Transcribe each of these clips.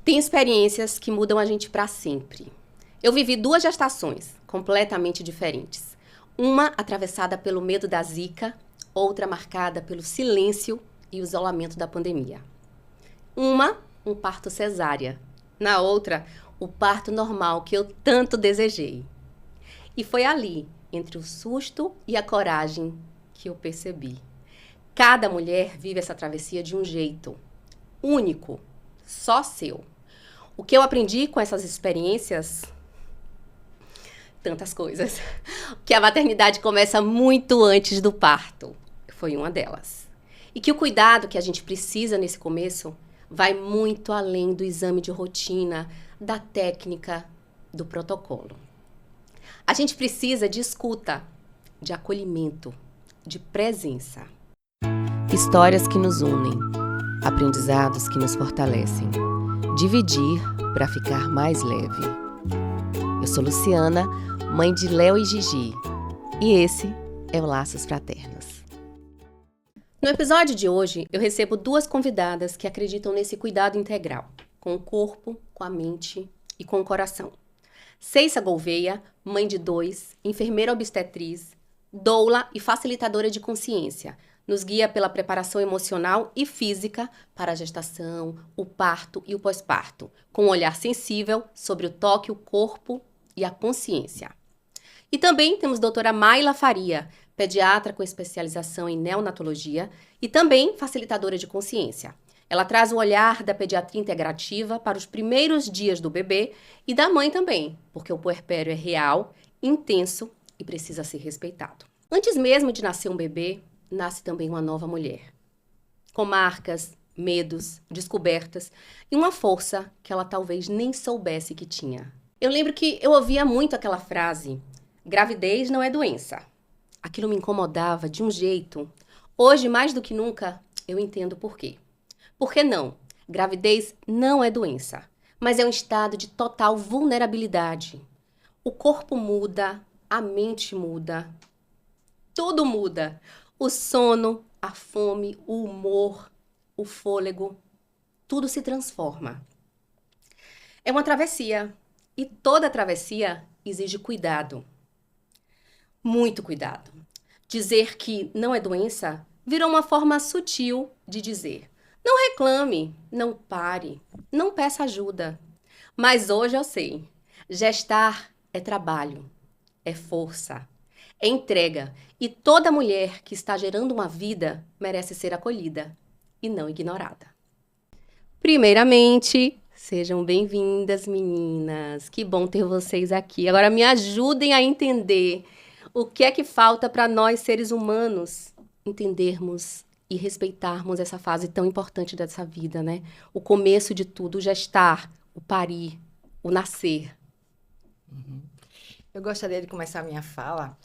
Tem experiências que mudam a gente para sempre. Eu vivi 2 gestações completamente diferentes. Uma atravessada pelo medo da zika, outra marcada pelo silêncio e o isolamento da pandemia. Uma, um parto cesárea. Na outra, o parto normal que eu tanto desejei. E foi ali, entre o susto e a coragem, que eu percebi. Cada mulher vive essa travessia de um jeito único, só seu. O que eu aprendi com essas experiências? Tantas coisas. Que a maternidade começa muito antes do parto. Foi uma delas. E que o cuidado que a gente precisa nesse começo vai muito além do exame de rotina, da técnica, do protocolo. A gente precisa de escuta, de acolhimento, de presença. Histórias que nos unem, aprendizados que nos fortalecem. Dividir para ficar mais leve. Eu sou Luciana, mãe de Léo e Gigi, e esse é o Laços Fraternos. No episódio de hoje, eu recebo 2 convidadas que acreditam nesse cuidado integral, com o corpo, com a mente e com o coração. Ceissa Gouveia, mãe de 2, enfermeira obstetriz, doula e facilitadora de consciência, nos guia pela preparação emocional e física para a gestação, o parto e o pós-parto, com um olhar sensível sobre o toque, o corpo e a consciência. E também temos a doutora Mayla Faria, pediatra com especialização em neonatologia e também facilitadora de consciência. Ela traz o olhar da pediatria integrativa para os primeiros dias do bebê e da mãe também, porque o puerpério é real, intenso e precisa ser respeitado. Antes mesmo de nascer um bebê, nasce também uma nova mulher, com marcas, medos, descobertas e uma força que ela talvez nem soubesse que tinha. Eu lembro que eu ouvia muito aquela frase, gravidez não é doença. Aquilo me incomodava de um jeito. Hoje, mais do que nunca, eu entendo por quê. Por que não? Gravidez não é doença, mas é um estado de total vulnerabilidade. O corpo muda, a mente muda, tudo muda. O sono, a fome, o humor, o fôlego, tudo se transforma. É uma travessia e toda travessia exige cuidado. Muito cuidado. Dizer que não é doença virou uma forma sutil de dizer: não reclame, não pare, não peça ajuda. Mas hoje eu sei, gestar é trabalho, é força, é entrega. E toda mulher que está gerando uma vida merece ser acolhida e não ignorada. Primeiramente, sejam bem-vindas, meninas. Que bom ter vocês aqui. Agora me ajudem a entender o que é que falta para nós, seres humanos, entendermos e respeitarmos essa fase tão importante dessa vida, né? O começo de tudo, o gestar, o parir, o nascer. Eu gostaria de começar a minha fala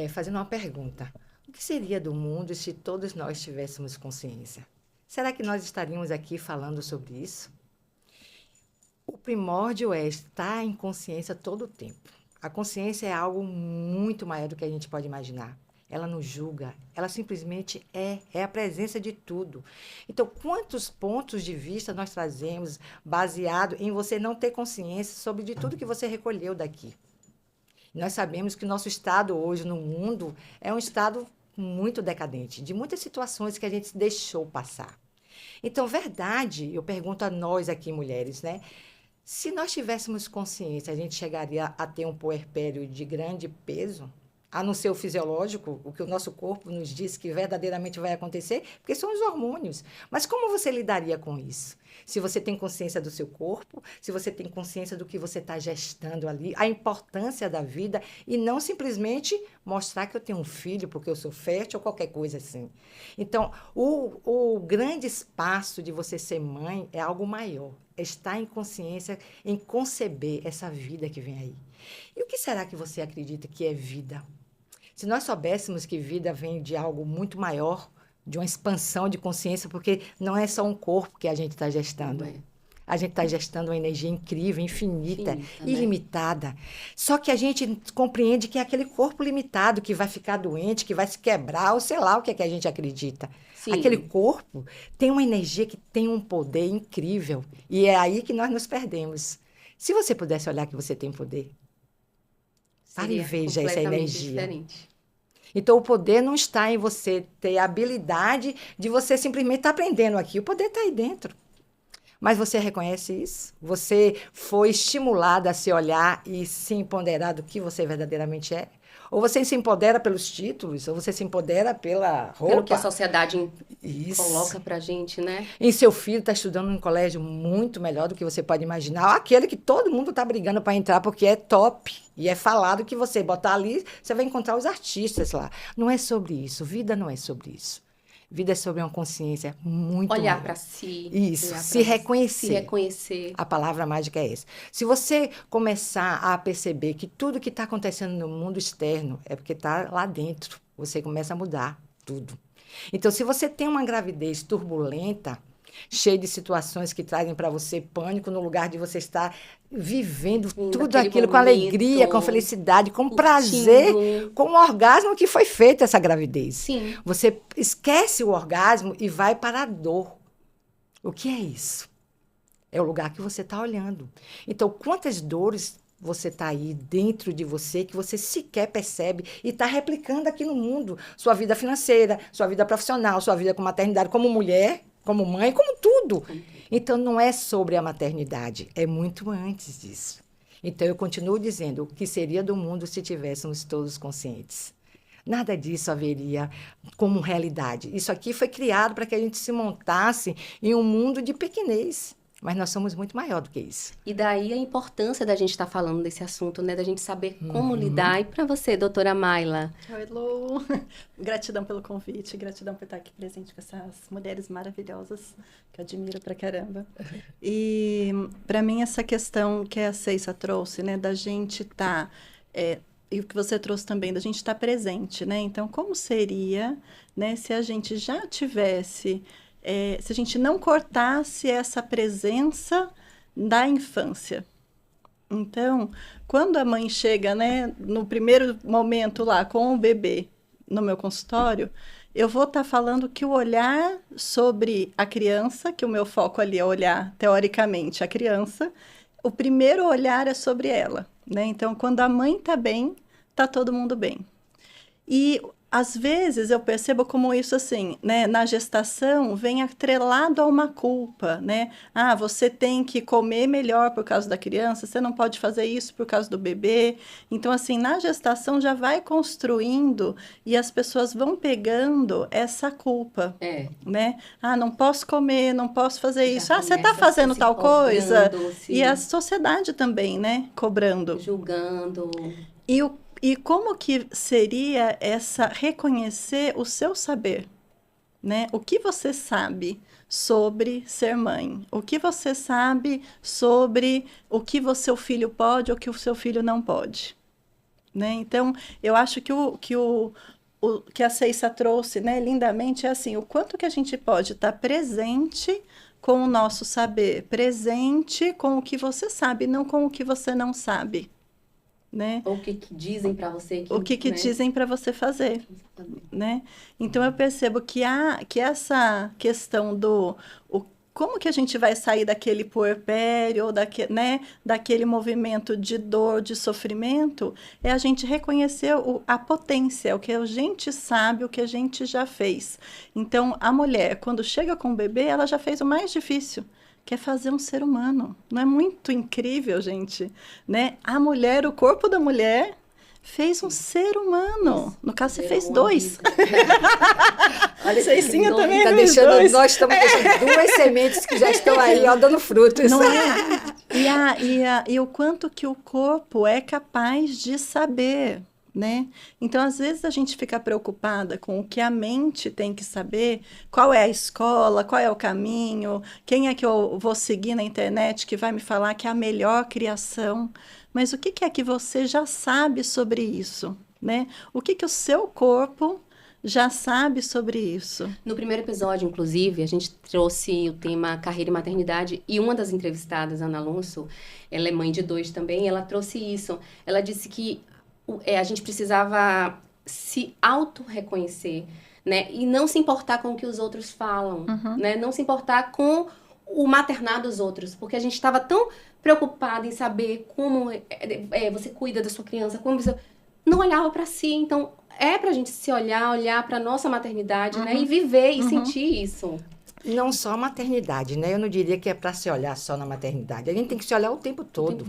fazendo uma pergunta. O que seria do mundo se todos nós tivéssemos consciência? Será que nós estaríamos aqui falando sobre isso? O primórdio é estar em consciência todo o tempo. A consciência é algo muito maior do que a gente pode imaginar. Ela não julga, ela simplesmente é a presença de tudo. Então, quantos pontos de vista nós trazemos baseado em você não ter consciência sobre de tudo que você recolheu daqui? Nós sabemos que o nosso estado hoje no mundo é um estado muito decadente, de muitas situações que a gente deixou passar. Então, verdade, eu pergunto a nós aqui, mulheres, né? Se nós tivéssemos consciência, a gente chegaria a ter um puerpério de grande peso? A não ser o fisiológico, o que o nosso corpo nos diz que verdadeiramente vai acontecer, porque são os hormônios. Mas como você lidaria com isso? Se você tem consciência do seu corpo, se você tem consciência do que você está gestando ali, a importância da vida, e não simplesmente mostrar que eu tenho um filho porque eu sou fértil ou qualquer coisa assim. Então, o grande espaço de você ser mãe é algo maior. É estar em consciência, em conceber essa vida que vem aí. E o que será que você acredita que é vida? Se nós soubéssemos que vida vem de algo muito maior, de uma expansão de consciência, porque não é só um corpo que a gente está gestando. A gente está gestando uma energia incrível, infinita, Infinita, né? ilimitada. Só que a gente compreende que é aquele corpo limitado que vai ficar doente, que vai se quebrar, ou sei lá o que é que a gente acredita. Sim. Aquele corpo tem uma energia que tem um poder incrível. E é aí que nós nos perdemos. Se você pudesse olhar que você tem poder, pare e Seria veja essa completamente energia. diferente. Então, o poder não está em você ter a habilidade de você simplesmente estar aprendendo aqui. O poder está aí dentro. Mas você reconhece isso? Você foi estimulado a se olhar e se empoderar do que você verdadeiramente é? Ou você se empodera pelos títulos, ou você se empodera pela roupa. Pelo que a sociedade Isso. coloca pra gente, né? E seu filho está estudando num colégio muito melhor do que você pode imaginar. Aquele que todo mundo está brigando para entrar porque é top. E é falado que você botar ali, você vai encontrar os artistas lá. Não é sobre isso. Vida não é sobre isso. Vida é sobre uma consciência muito Olhar maior. pra si. Isso, olhar se reconhecer. Se reconhecer. A palavra mágica é essa. Se você começar a perceber que tudo que está acontecendo no mundo externo é porque está lá dentro, você começa a mudar tudo. Então, se você tem uma gravidez turbulenta, cheia de situações que trazem para você pânico, no lugar de você estar vivendo tudo Naquele aquilo com momento, alegria, com felicidade, com curtindo. prazer, com o orgasmo que foi feito essa gravidez. Sim. Você esquece o orgasmo e vai para a dor. O que é isso? É o lugar que você está olhando. Então, quantas dores você está aí dentro de você que você sequer percebe e está replicando aqui no mundo? Sua vida financeira, sua vida profissional, sua vida com maternidade, como mulher, como mãe, como tudo. Então, não é sobre a maternidade, é muito antes disso. Então, eu continuo dizendo, o que seria do mundo se tivéssemos todos conscientes? Nada disso haveria como realidade. Isso aqui foi criado para que a gente se montasse em um mundo de pequenez. Mas nós somos muito maior do que isso. E daí a importância da gente estar falando desse assunto, né? Da gente saber como lidar. E para você, doutora Mayla? Oi, Lu. Gratidão pelo convite, gratidão por estar aqui presente com essas mulheres maravilhosas, que eu admiro pra caramba. E, para mim, essa questão que a Ceissa trouxe, né? Da gente estar... e o que você trouxe também, da gente estar presente, né? Então, como seria, né? Se a gente já tivesse... se a gente não cortasse essa presença da infância. Então, quando a mãe chega, né, no primeiro momento lá com o bebê no meu consultório, eu vou estar falando que o olhar sobre a criança, que o meu foco ali é olhar, teoricamente, a criança, o primeiro olhar é sobre ela, né? Então, quando a mãe está bem, está todo mundo bem. E às vezes eu percebo como isso assim, né, na gestação vem atrelado a uma culpa, né? Ah, você tem que comer melhor por causa da criança, você não pode fazer isso por causa do bebê. Então, assim, na gestação já vai construindo e as pessoas vão pegando essa culpa, né? Ah, não posso comer, não posso fazer isso. Ah, você está fazendo tal coisa. E a sociedade também, né, cobrando. Julgando. E como que seria essa reconhecer o seu saber, né? O que você sabe sobre ser mãe? O que você sabe sobre o que o seu filho pode ou o que o seu filho não pode, né? Então, eu acho que a Ceissa trouxe, né, lindamente é assim, o quanto que a gente pode estar presente com o nosso saber, presente com o que você sabe, não com o que você não sabe. Né? Ou o que dizem para você. O que né? dizem para você fazer. Né? Então, eu percebo que essa questão como que a gente vai sair daquele puerpério, ou daquele movimento de dor, de sofrimento, é a gente reconhecer a potência, o que a gente sabe, o que a gente já fez. Então, a mulher, quando chega com o bebê, ela já fez o mais difícil, que é fazer um ser humano. Não é muito incrível, gente? Né? A mulher, o corpo da mulher, fez um ser humano. Isso. No caso, você fez dois. Olha, Ceicinha também tá deixando dois. Nós estamos deixando duas sementes que já estão aí, ó, dando frutos. Não é? E o quanto que o corpo é capaz de saber. Né? Então, às vezes, a gente fica preocupada com o que a mente tem que saber, qual é a escola, qual é o caminho, quem é que eu vou seguir na internet que vai me falar que é a melhor criação. Mas o que é que você já sabe sobre isso? Né? O que o seu corpo já sabe sobre isso. No primeiro episódio, inclusive, a gente trouxe o tema carreira e maternidade, e uma das entrevistadas, Ana Alonso, ela é mãe de 2 também, ela trouxe isso. Ela disse que a gente precisava se auto-reconhecer, né? E não se importar com o que os outros falam, né? Não se importar com o maternar dos outros, porque a gente estava tão preocupada em saber como você cuida da sua criança, como você não olhava para si. Então, pra gente se olhar pra nossa maternidade, né? E viver e sentir isso. Não só a maternidade, né? Eu não diria que é para se olhar só na maternidade. A gente tem que se olhar o tempo todo,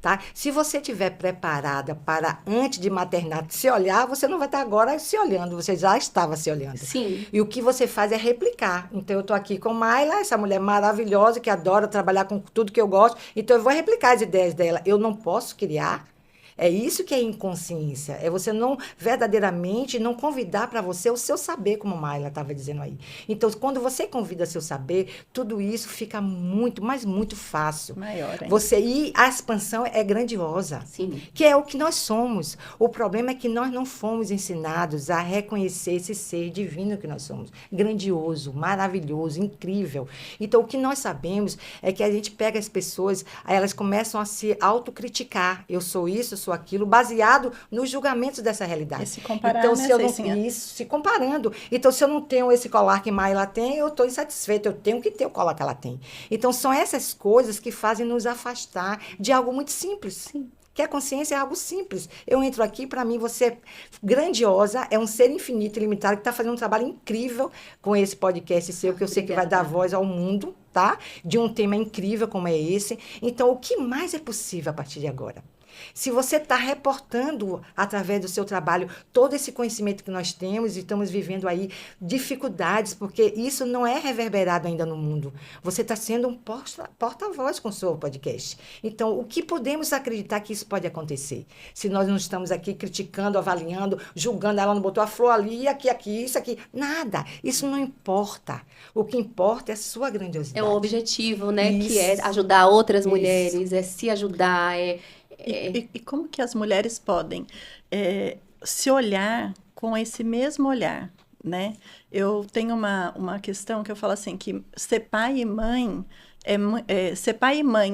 tá? Se você estiver preparada para, antes de maternar, se olhar, você não vai estar agora se olhando, você já estava se olhando. Sim. E o que você faz é replicar. Então, eu estou aqui com Mayla, essa mulher maravilhosa, que adora trabalhar com tudo que eu gosto, então eu vou replicar as ideias dela. Eu não posso criar. É isso que é inconsciência. É você não verdadeiramente não convidar para você o seu saber, como a Mayla estava dizendo aí. Então, quando você convida seu saber, tudo isso fica muito, mas muito fácil. Maior, hein? E a expansão é grandiosa. Sim. Que é o que nós somos. O problema é que nós não fomos ensinados a reconhecer esse ser divino que nós somos. Grandioso, maravilhoso, incrível. Então, o que nós sabemos é que a gente pega as pessoas, aí elas começam a se autocriticar. Eu sou isso, eu sou aquilo, baseado nos julgamentos dessa realidade. E se comparar, então, né, se eu não Ceicinha? isso, se comparando. Então, se eu não tenho esse colar que Mayla tem, eu estou insatisfeita. Eu tenho que ter o colar que ela tem. Então, são essas coisas que fazem nos afastar de algo muito simples. Sim. Que a consciência é algo simples. Eu entro aqui, para mim, você é grandiosa, é um ser infinito, ilimitado, que está fazendo um trabalho incrível com esse podcast seu, que eu sei que vai dar voz ao mundo, tá? De um tema incrível como é esse. Então, o que mais é possível a partir de agora? Se você está reportando, através do seu trabalho, todo esse conhecimento que nós temos e estamos vivendo aí dificuldades, porque isso não é reverberado ainda no mundo. Você está sendo um porta-voz com o seu podcast. Então, o que podemos acreditar que isso pode acontecer? Se nós não estamos aqui criticando, avaliando, julgando, ela não botou a flor ali, aqui, isso aqui. Nada. Isso não importa. O que importa é a sua grandiosidade. É o objetivo, né? Isso. Que é ajudar outras Isso. mulheres, é se ajudar, E como que as mulheres podem se olhar com esse mesmo olhar, né? Eu tenho uma questão que eu falo assim, que ser pai e mãe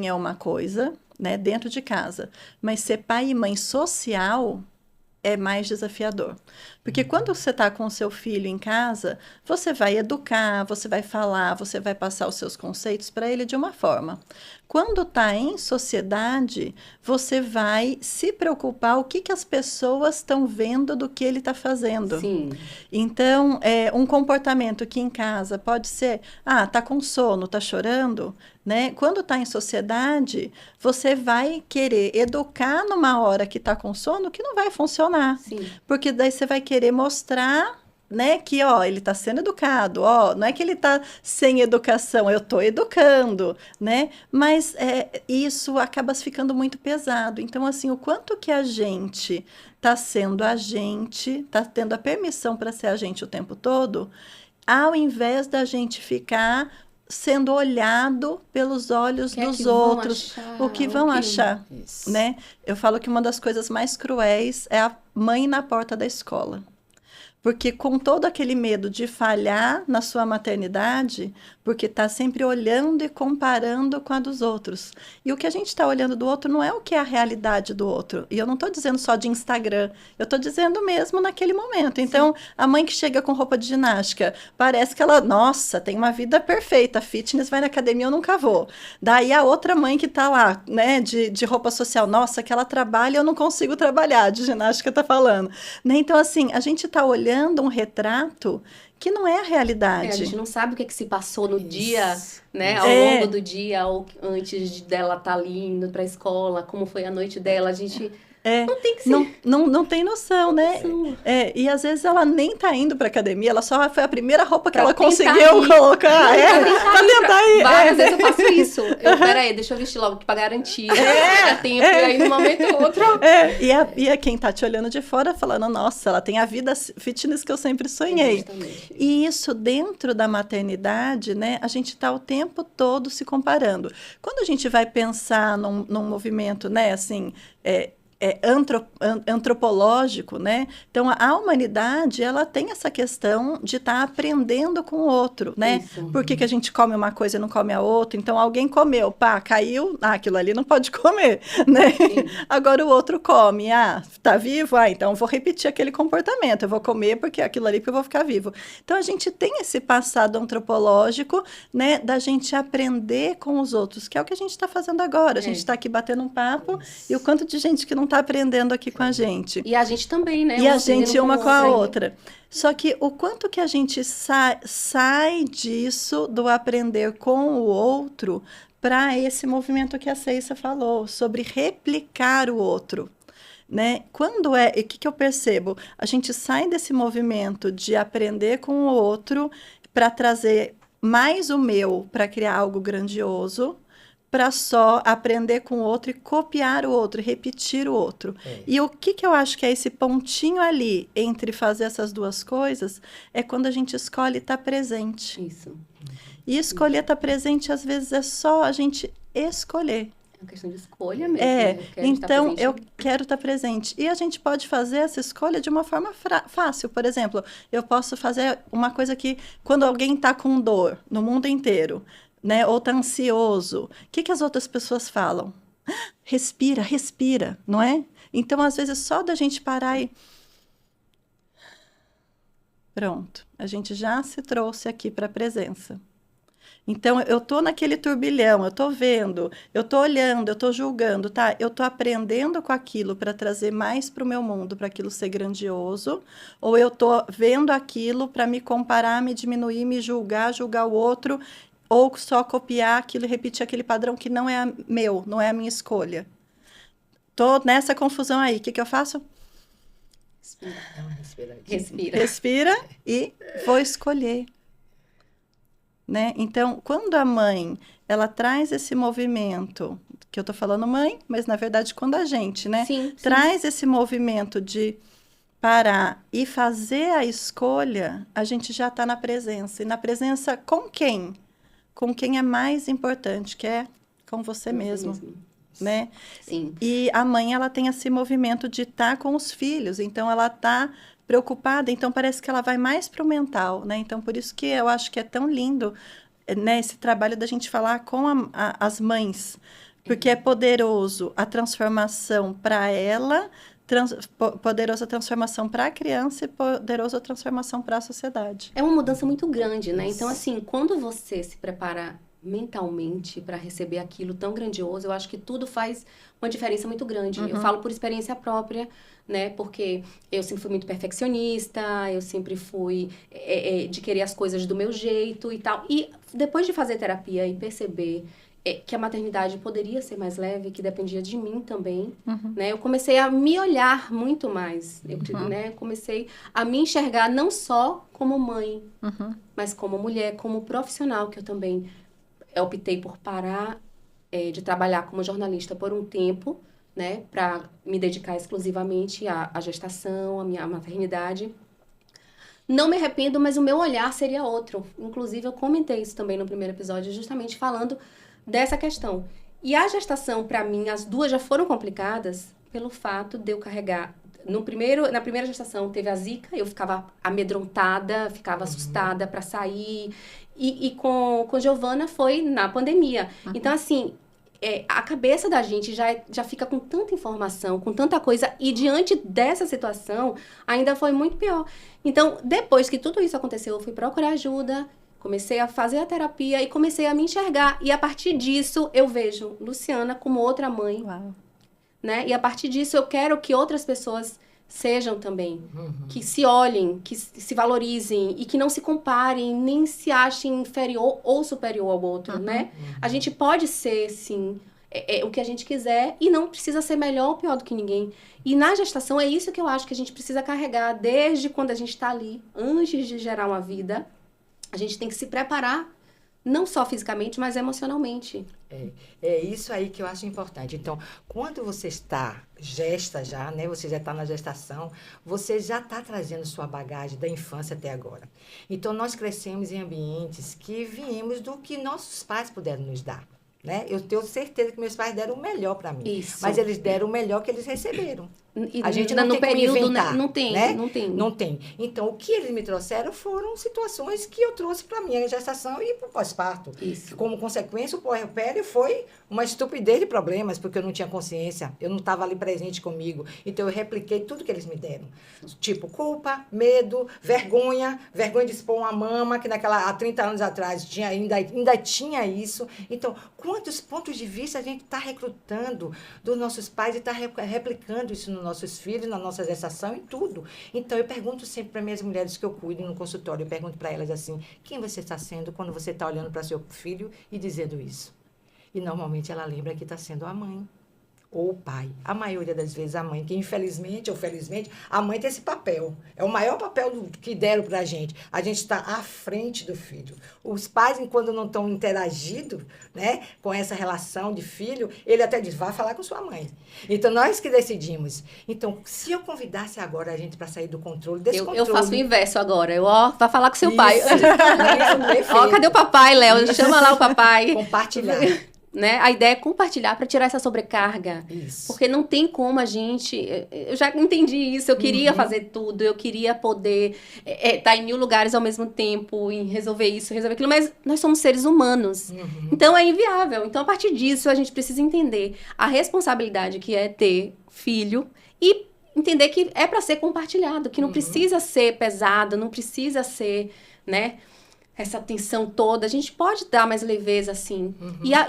é uma coisa, né, dentro de casa, mas ser pai e mãe social é mais desafiador. Porque quando você está com o seu filho em casa, você vai educar, você vai falar, você vai passar os seus conceitos para ele de uma forma. Quando está em sociedade, você vai se preocupar o que as pessoas estão vendo do que ele está fazendo. Sim. Então, um comportamento que em casa pode ser, tá com sono, tá chorando, né? Quando está em sociedade, você vai querer educar numa hora que está com sono que não vai funcionar. Sim. Porque daí você vai querer mostrar, né, que, ele está sendo educado, não é que ele está sem educação, eu estou educando, né? Mas isso acaba ficando muito pesado. Então, assim, o quanto que a gente está sendo a gente, está tendo a permissão para ser a gente o tempo todo, ao invés da gente ficar sendo olhado pelos olhos dos outros, o que vão achar, né? Eu falo que uma das coisas mais cruéis é a mãe na porta da escola. Porque com todo aquele medo de falhar na sua maternidade, porque está sempre olhando e comparando com a dos outros. E o que a gente está olhando do outro não é o que é a realidade do outro. E eu não estou dizendo só de Instagram, eu estou dizendo mesmo naquele momento. Então, a mãe que chega com roupa de ginástica, parece que ela, nossa, tem uma vida perfeita, fitness, vai na academia, eu nunca vou. Daí a outra mãe que está lá, né, de roupa social, nossa, que ela trabalha, eu não consigo trabalhar, de ginástica está falando. Né? Então, assim, a gente está olhando um retrato que não é a realidade. A gente não sabe o que se passou no dia, né? Ao longo do dia, ou antes dela estar ali indo para a escola, como foi a noite dela, a gente... Não tem que ser. Não tem noção, né? E às vezes ela nem tá indo pra academia, ela só foi a primeira roupa que ela conseguiu colocar. Pra tentar ir. Várias vezes eu faço isso. Peraí, deixa eu vestir logo pra garantir. Dá tempo, e aí no momento ou outro. E quem tá te olhando de fora falando, nossa, ela tem a vida fitness que eu sempre sonhei. Justamente. E isso dentro da maternidade, né? A gente tá o tempo todo se comparando. Quando a gente vai pensar num movimento, né, assim... antropológico, né? Então, a humanidade, ela tem essa questão de estar aprendendo com o outro, né? Isso. Por que a gente come uma coisa e não come a outra? Então, alguém comeu, pá, caiu, aquilo ali não pode comer, né? Agora o outro come, tá vivo? Então vou repetir aquele comportamento, eu vou comer porque aquilo ali que eu vou ficar vivo. Então, a gente tem esse passado antropológico, né, da gente aprender com os outros, que é o que a gente está fazendo agora. A gente está aqui batendo um papo e o quanto de gente que não está aprendendo aqui com a gente. E a gente também, né? E a gente uma com a outra. Aí. Só que o quanto que a gente sai disso, do aprender com o outro, para esse movimento que a Ceissa falou, sobre replicar o outro. Né? Quando o que eu percebo? A gente sai desse movimento de aprender com o outro para trazer mais o meu para criar algo grandioso, para só aprender com o outro e copiar o outro, repetir o outro. E o que eu acho que é esse pontinho ali entre fazer essas duas coisas é quando a gente escolhe estar presente. Isso. E escolher estar presente, às vezes, é só a gente escolher. É uma questão de escolha mesmo. Então eu quero estar presente. E a gente pode fazer essa escolha de uma forma fácil. Por exemplo, eu posso fazer uma coisa que, quando alguém está com dor no mundo inteiro, né, ou está ansioso, o que as outras pessoas falam? Respira, respira, não é? Então, às vezes, só da gente parar e... Pronto, a gente já se trouxe aqui para a presença. Então, eu estou naquele turbilhão, eu estou vendo, eu estou olhando, eu estou julgando, tá? Eu estou aprendendo com aquilo para trazer mais para o meu mundo, para aquilo ser grandioso, ou eu estou vendo aquilo para me comparar, me diminuir, me julgar o outro, ou só copiar aquilo e repetir aquele padrão que não é meu, não é a minha escolha. Estou nessa confusão aí, o que eu faço? Respira e vou escolher. Né? Então, quando a mãe, ela traz esse movimento, que eu estou falando mãe, mas na verdade quando a gente, né? Sim. Traz esse movimento de parar e fazer a escolha, a gente já está na presença. E na presença com quem? Com quem é mais importante, que é com você mesmo. Né? Sim. E a mãe, ela tem esse movimento de estar com os filhos, então ela está preocupada, então parece que ela vai mais para o mental, né? Então, por isso que eu acho que é tão lindo, né, esse trabalho da gente falar com as mães, porque é poderoso a transformação para ela, poderosa transformação para a criança e poderosa transformação para a sociedade. É uma mudança muito grande, né? Então, assim, quando você se prepara mentalmente para receber aquilo tão grandioso, eu acho que tudo faz uma diferença muito grande. Eu falo por experiência própria, né? Porque eu sempre fui muito perfeccionista, eu sempre fui de querer as coisas do meu jeito e tal. E depois de fazer terapia e perceber que a maternidade poderia ser mais leve, que dependia de mim também, né? Eu comecei a me olhar muito mais, né? Comecei a me enxergar não só como mãe, mas como mulher, como profissional, que eu também optei por parar de trabalhar como jornalista por um tempo, né, para me dedicar exclusivamente à gestação, à minha maternidade. Não me arrependo, mas o meu olhar seria outro. Inclusive, eu comentei isso também no primeiro episódio, justamente falando dessa questão. E a gestação, para mim, as duas já foram complicadas pelo fato de eu carregar... Na primeira gestação, teve a zika, eu ficava amedrontada, ficava assustada para sair. E com Giovana foi na pandemia. Então, assim, a cabeça da gente já fica com tanta informação, com tanta coisa, e diante dessa situação, ainda foi muito pior. Então, depois que tudo isso aconteceu, eu fui procurar ajuda, comecei a fazer a terapia e comecei a me enxergar. E a partir disso, eu vejo Luciana como outra mãe. Uau. Né? E a partir disso, eu quero que outras pessoas sejam também, que se olhem, que se valorizem e que não se comparem, nem se achem inferior ou superior ao outro, né? A gente pode ser, sim, o que a gente quiser e não precisa ser melhor ou pior do que ninguém. E na gestação é isso que eu acho que a gente precisa carregar desde quando a gente está ali, antes de gerar uma vida. A gente tem que se preparar, não só fisicamente, mas emocionalmente. É isso aí que eu acho importante. Então, quando você gesta já, né? Você já está na gestação, você já está trazendo sua bagagem da infância até agora. Então, nós crescemos em ambientes que viemos do que nossos pais puderam nos dar. né? Eu tenho certeza que meus pais deram o melhor para mim. Isso. Mas eles deram o melhor que eles receberam. E A gente não no tem como período, inventar, não tem, né? não tem. Não tem. Então, o que eles me trouxeram foram situações que eu trouxe para minha gestação e para o pós-parto. Isso. Como consequência, o puerpério foi uma estupidez de problemas, porque eu não tinha consciência, eu não estava ali presente comigo. Então, eu repliquei tudo que eles me deram. Tipo, culpa, medo, vergonha de expor uma mama, que há 30 anos atrás ainda tinha isso. Então, quantos pontos de vista a gente está recrutando dos nossos pais e está replicando isso nos nossos filhos, na nossa gestação, em tudo. Então, eu pergunto sempre para minhas mulheres que eu cuido no consultório, eu pergunto para elas assim, quem você está sendo quando você está olhando para seu filho e dizendo isso? E, normalmente, ela lembra que está sendo a mãe ou o pai. A maioria das vezes a mãe, que infelizmente ou felizmente, a mãe tem esse papel. É o maior papel que deram para a gente. A gente está à frente do filho. Os pais, enquanto não estão interagindo, né, com essa relação de filho, ele até diz, vá falar com sua mãe. Então, nós que decidimos. Então, se eu convidasse agora a gente para sair do controle, desse controle... Eu faço o inverso agora. Vai falar com seu pai. Isso, perfeito. Cadê o papai, Léo? Chama lá o papai. Compartilhar. Né? A ideia é compartilhar para tirar essa sobrecarga. Isso. Porque não tem como a gente... Eu já entendi isso, eu queria fazer tudo, eu queria poder estar em 1000 lugares ao mesmo tempo, e resolver isso, resolver aquilo, mas nós somos seres humanos. Então é inviável. Então, a partir disso, a gente precisa entender a responsabilidade que é ter filho e entender que é para ser compartilhado, que não precisa ser pesado, não precisa ser, né? Essa tensão toda, a gente pode dar mais leveza, assim.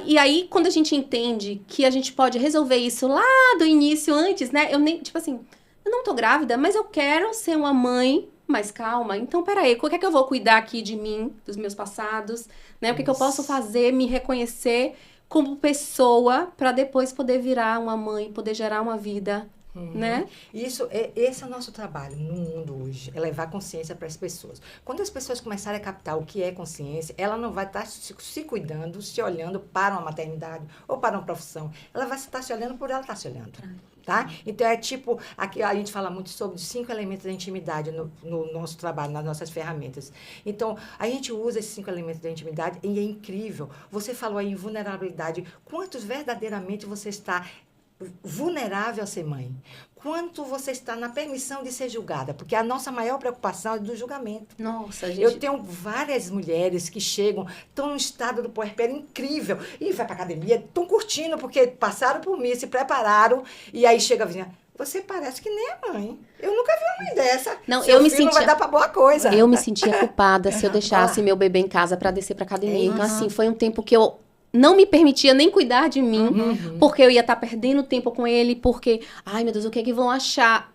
E aí, quando a gente entende que a gente pode resolver isso lá do início, antes, né? Eu não tô grávida, mas eu quero ser uma mãe mais calma. Então, peraí, o que é que eu vou cuidar aqui de mim, dos meus passados, né? O que é que eu posso fazer, me reconhecer como pessoa, para depois poder virar uma mãe, poder gerar uma vida, né? Esse é o nosso trabalho no mundo hoje, é levar consciência para as pessoas. Quando as pessoas começarem a captar o que é consciência, ela não vai estar se cuidando, se olhando para uma maternidade ou para uma profissão. Ela vai estar se olhando por ela estar se olhando. Tá? Então, aqui a gente fala muito sobre os 5 elementos da intimidade no nosso trabalho, nas nossas ferramentas. Então, a gente usa esses 5 elementos da intimidade e é incrível. Você falou aí em vulnerabilidade. Quantos verdadeiramente você está vulnerável a ser mãe? Quanto você está na permissão de ser julgada? Porque a nossa maior preocupação é do julgamento. Nossa, gente... Eu tenho várias mulheres que chegam, estão num estado do puerpério incrível, e vai para academia, estão curtindo, porque passaram por mim, se prepararam, e aí chega a vizinha, você parece que nem é mãe. Eu nunca vi uma mãe dessa. Não, Seu filho não vai dar para boa coisa. Eu me sentia culpada se eu deixasse meu bebê em casa para descer para academia. Então, assim, foi um tempo que eu não me permitia nem cuidar de mim, porque eu ia estar perdendo tempo com ele, porque, ai, meu Deus, o que é que vão achar?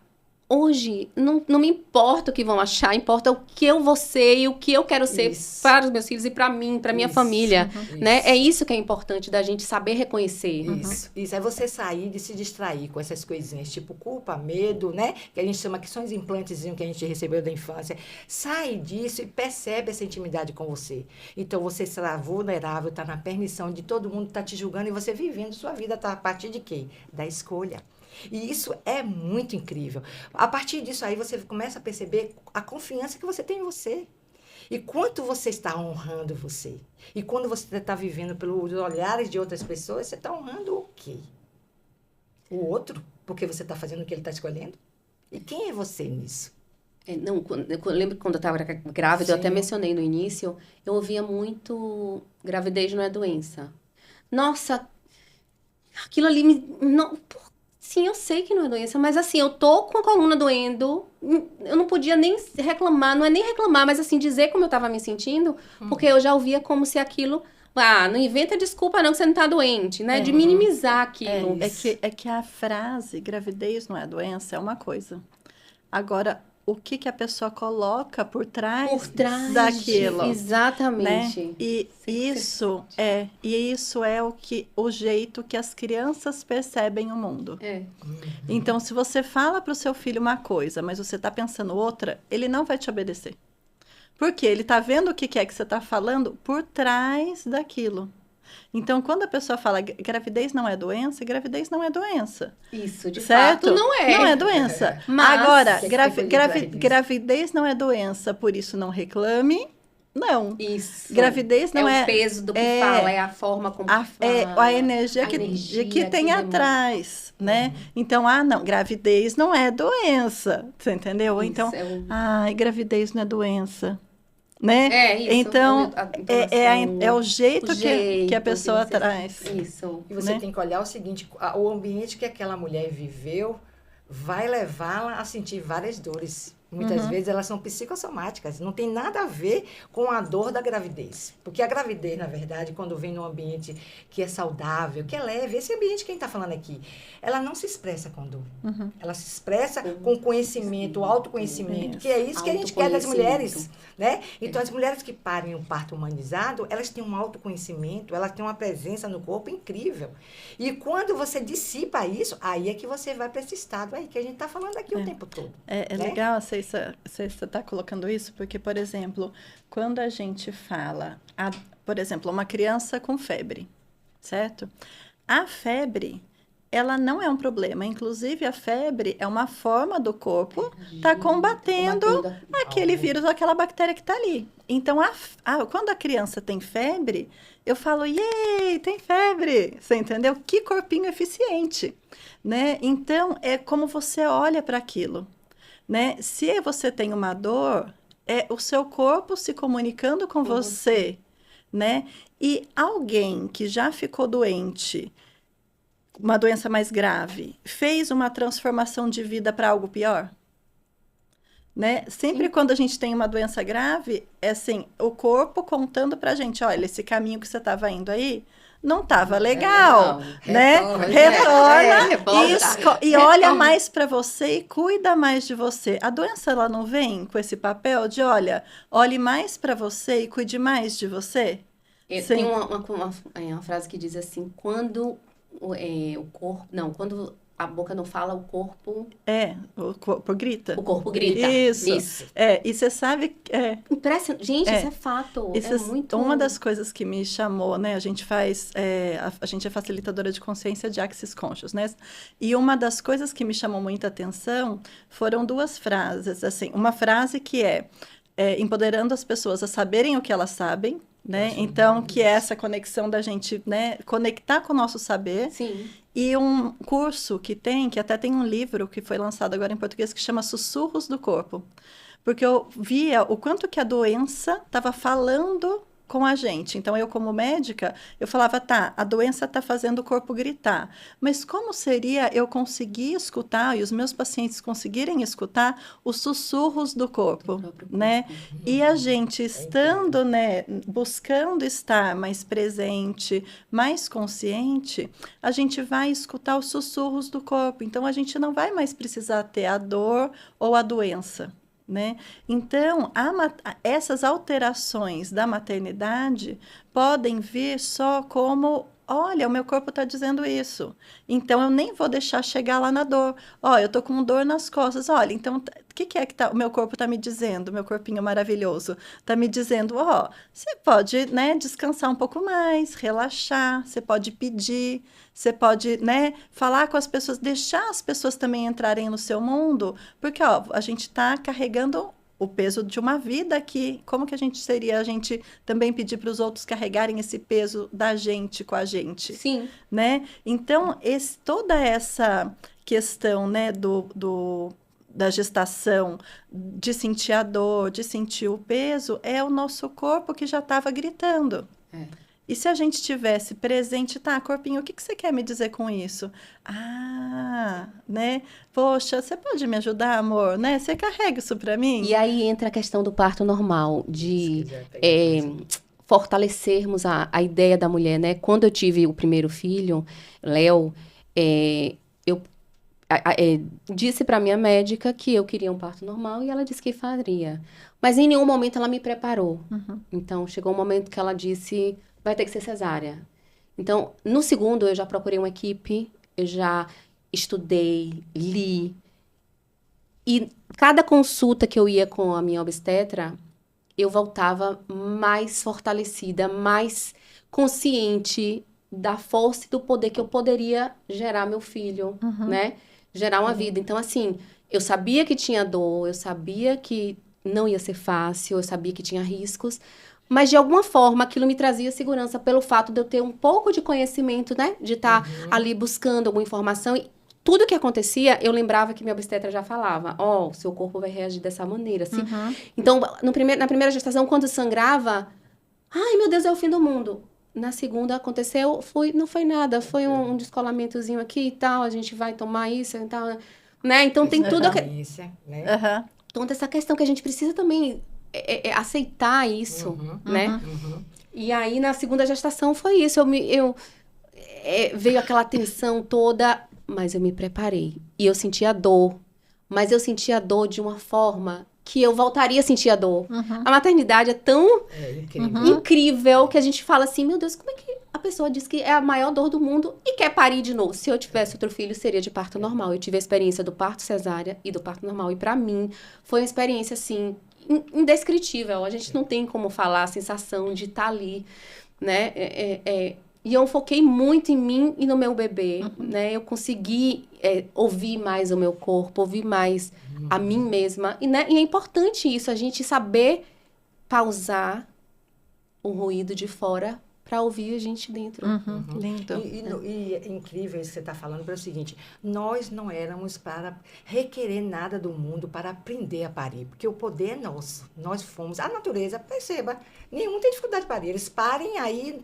Hoje, não me importa o que vão achar, importa o que eu vou ser e o que eu quero ser para os meus filhos e para mim, para minha família, né? É isso que é importante, da gente saber reconhecer. Isso. É você sair de se distrair com essas coisinhas, tipo culpa, medo, né? Que a gente chama que são os implantezinhos que a gente recebeu da infância. Sai disso e percebe essa intimidade com você. Então, você será vulnerável, está na permissão de todo mundo estar te julgando e você vivendo sua vida tá a partir de quê? Da escolha. E isso é muito incrível. A partir disso aí, você começa a perceber a confiança que você tem em você. E quanto você está honrando você. E quando você está vivendo pelos olhares de outras pessoas, você está honrando o quê? O outro? Porque você está fazendo o que ele está escolhendo? E quem é você nisso? Eu lembro que quando eu estava grávida, eu até mencionei no início, eu ouvia muito, gravidez não é doença. Nossa, aquilo ali sim, eu sei que não é doença, mas assim, eu tô com a coluna doendo, eu não podia nem reclamar, não é nem reclamar, mas assim, dizer como eu tava me sentindo, porque eu já ouvia como se aquilo, não inventa desculpa não que você não tá doente, né? De minimizar aquilo. É que a frase, gravidez não é doença, é uma coisa. Agora, o que a pessoa coloca por trás daquilo. Exatamente. Né? E isso é o jeito que as crianças percebem o mundo. Então, se você fala para o seu filho uma coisa, mas você está pensando outra, ele não vai te obedecer. Porque ele está vendo o que é que você está falando por trás daquilo. Então, quando a pessoa fala gravidez não é doença, gravidez não é doença. Isso, de certo? fato, não é. Não é doença. Mas, agora, gravidez não é doença, por isso não reclame, Não. Isso. Gravidez não o peso do que fala, é a forma como fala. A energia que tem atrás, né? Então, não, gravidez não é doença, você entendeu? Isso, então, gravidez não é doença, né? É isso. Então, é o jeito que a pessoa traz. Isso. E você tem que olhar o seguinte, o ambiente que aquela mulher viveu vai levá-la a sentir várias dores. Muitas vezes elas são psicossomáticas, não tem nada a ver com a dor da gravidez. Porque a gravidez, na verdade, quando vem num ambiente que é saudável, que é leve, esse ambiente que a gente está falando aqui, ela não se expressa com dor. Ela se expressa com conhecimento, autoconhecimento, que é isso que a gente quer das mulheres, né? Então, as mulheres que parem um parto humanizado, elas têm um autoconhecimento, elas têm uma presença no corpo incrível. E quando você dissipa isso, aí é que você vai para esse estado aí que a gente está falando aqui o tempo todo. É né? legal você está colocando isso, porque, por exemplo, quando a gente fala, por exemplo, uma criança com febre, certo? A febre, ela não é um problema. Inclusive, a febre é uma forma do corpo estar combatendo aquele vírus ou aquela bactéria que está ali. Então, quando a criança tem febre, eu falo, yay, tem febre. Você entendeu? Que corpinho eficiente, né? Então, é como você olha para aquilo. Né? Se você tem uma dor, é o seu corpo se comunicando com você, né? E alguém que já ficou doente, uma doença mais grave, fez uma transformação de vida para algo pior? Né? Sempre quando a gente tem uma doença grave, é assim, o corpo contando pra gente, olha, esse caminho que você estava indo aí, não estava legal, né? Retorna e olha mais para você e cuida mais de você. A doença, ela não vem com esse papel de, olhe mais para você e cuide mais de você? Tem uma frase que diz assim, quando quando a boca não fala, o corpo... o corpo grita. O corpo grita. Isso. E você sabe... Impressionante. Gente, isso é fato. Muito... Uma das coisas que me chamou, né? A gente faz... a gente é facilitadora de consciência de Access Consciousness. E uma das coisas que me chamou muita atenção foram duas frases. Assim, uma frase que empoderando as pessoas a saberem o que elas sabem, né? Então, que é essa conexão da gente, né, conectar com o nosso saber. Sim. E um curso que até tem um livro que foi lançado agora em português, que chama Sussurros do Corpo. Porque eu via o quanto que a doença estava falando com a gente. Então, eu como médica, eu falava, a doença está fazendo o corpo gritar. Mas como seria eu conseguir escutar, e os meus pacientes conseguirem escutar, os sussurros do corpo, né? E a gente estando, né, buscando estar mais presente, mais consciente, a gente vai escutar os sussurros do corpo. Então, a gente não vai mais precisar ter a dor ou a doença. Né? Então, essas alterações da maternidade podem vir só como, olha, o meu corpo está dizendo isso. Então, eu nem vou deixar chegar lá na dor. Eu estou com dor nas costas. Olha, então, o que é que o meu corpo está me dizendo? Meu corpinho maravilhoso está me dizendo, você pode, né, descansar um pouco mais, relaxar, você pode pedir, você pode, né, falar com as pessoas, deixar as pessoas também entrarem no seu mundo, porque, a gente está carregando o peso de uma vida aqui. Como que a gente também pedir para os outros carregarem esse peso da gente com a gente? Sim. Né? Então, toda essa questão, né, da gestação, de sentir a dor, de sentir o peso, é o nosso corpo que já estava gritando. E se a gente tivesse presente, corpinho, o que você quer me dizer com isso? Né? Poxa, você pode me ajudar, amor? Né? Você carrega isso para mim? E aí entra a questão do parto normal, de fortalecermos a ideia da mulher, né? Quando eu tive o primeiro filho, Léo, eu disse para minha médica que eu queria um parto normal e ela disse que faria. Mas em nenhum momento ela me preparou. Então, chegou um momento que ela disse... vai ter que ser cesárea. Então, no segundo, eu já procurei uma equipe, eu já estudei, li. E cada consulta que eu ia com a minha obstetra, eu voltava mais fortalecida, mais consciente da força e do poder que eu poderia gerar meu filho, né? Gerar uma vida. Então, assim, eu sabia que tinha dor, eu sabia que, não ia ser fácil, eu sabia que tinha riscos, mas de alguma forma aquilo me trazia segurança pelo fato de eu ter um pouco de conhecimento, né? De estar ali buscando alguma informação e tudo que acontecia, eu lembrava que minha obstetra já falava, o seu corpo vai reagir dessa maneira, assim. Então, na primeira gestação, quando sangrava, ai, meu Deus, é o fim do mundo. Na segunda aconteceu, não foi nada, foi um descolamentozinho aqui e tal, a gente vai tomar isso e tal, né? Então tem tudo que... Né? Então, essa questão que a gente precisa também aceitar isso, né? E aí, na segunda gestação, foi isso. Veio aquela tensão toda, mas eu me preparei. E eu sentia dor. Mas eu sentia dor de uma forma que eu voltaria a sentir a dor. A maternidade é tão incrível que a gente fala assim, meu Deus, como é que a pessoa diz que é a maior dor do mundo e quer parir de novo? Se eu tivesse outro filho, seria de parto normal. Eu tive a experiência do parto cesárea e do parto normal. E pra mim, foi uma experiência, assim, indescritível. A gente não tem como falar a sensação de estar ali, né? E eu foquei muito em mim e no meu bebê, né? Eu consegui ouvir mais o meu corpo, ouvir mais a mim mesma. E, né? E é importante isso, a gente saber pausar o ruído de fora para ouvir a gente dentro. Lindo. E é incrível isso que você está falando, pelo seguinte, nós não éramos para requerer nada do mundo para aprender a parir, porque o poder é nosso. Nós fomos, a natureza, perceba, nenhum tem dificuldade de parir. Eles parem aí,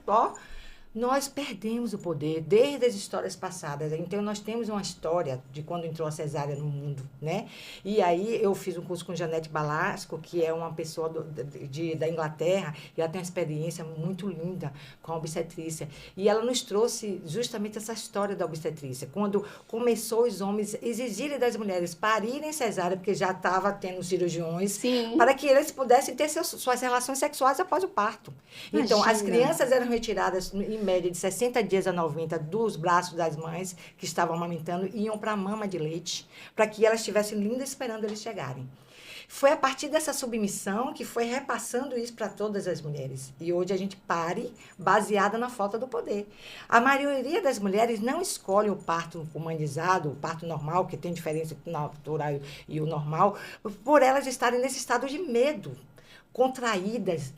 nós perdemos o poder desde as histórias passadas. Então, nós temos uma história de quando entrou a cesárea no mundo, né? E aí, eu fiz um curso com Janete Balasco, que é uma pessoa da Inglaterra, e ela tem uma experiência muito linda com a obstetrícia. E ela nos trouxe justamente essa história da obstetrícia. Quando começou os homens exigirem das mulheres parirem cesárea, porque já estava tendo cirurgiões, para que eles pudessem ter suas relações sexuais após o parto. Imagina. Então, as crianças eram retiradas em média de 60 dias a 90 dos braços das mães que estavam amamentando e iam para a mama de leite, para que elas estivessem lindas esperando eles chegarem. Foi a partir dessa submissão que foi repassando isso para todas as mulheres. E hoje a gente pare baseada na falta do poder. A maioria das mulheres não escolhe o parto humanizado, o parto normal, que tem diferença entre o natural e o normal, por elas estarem nesse estado de medo, contraídas,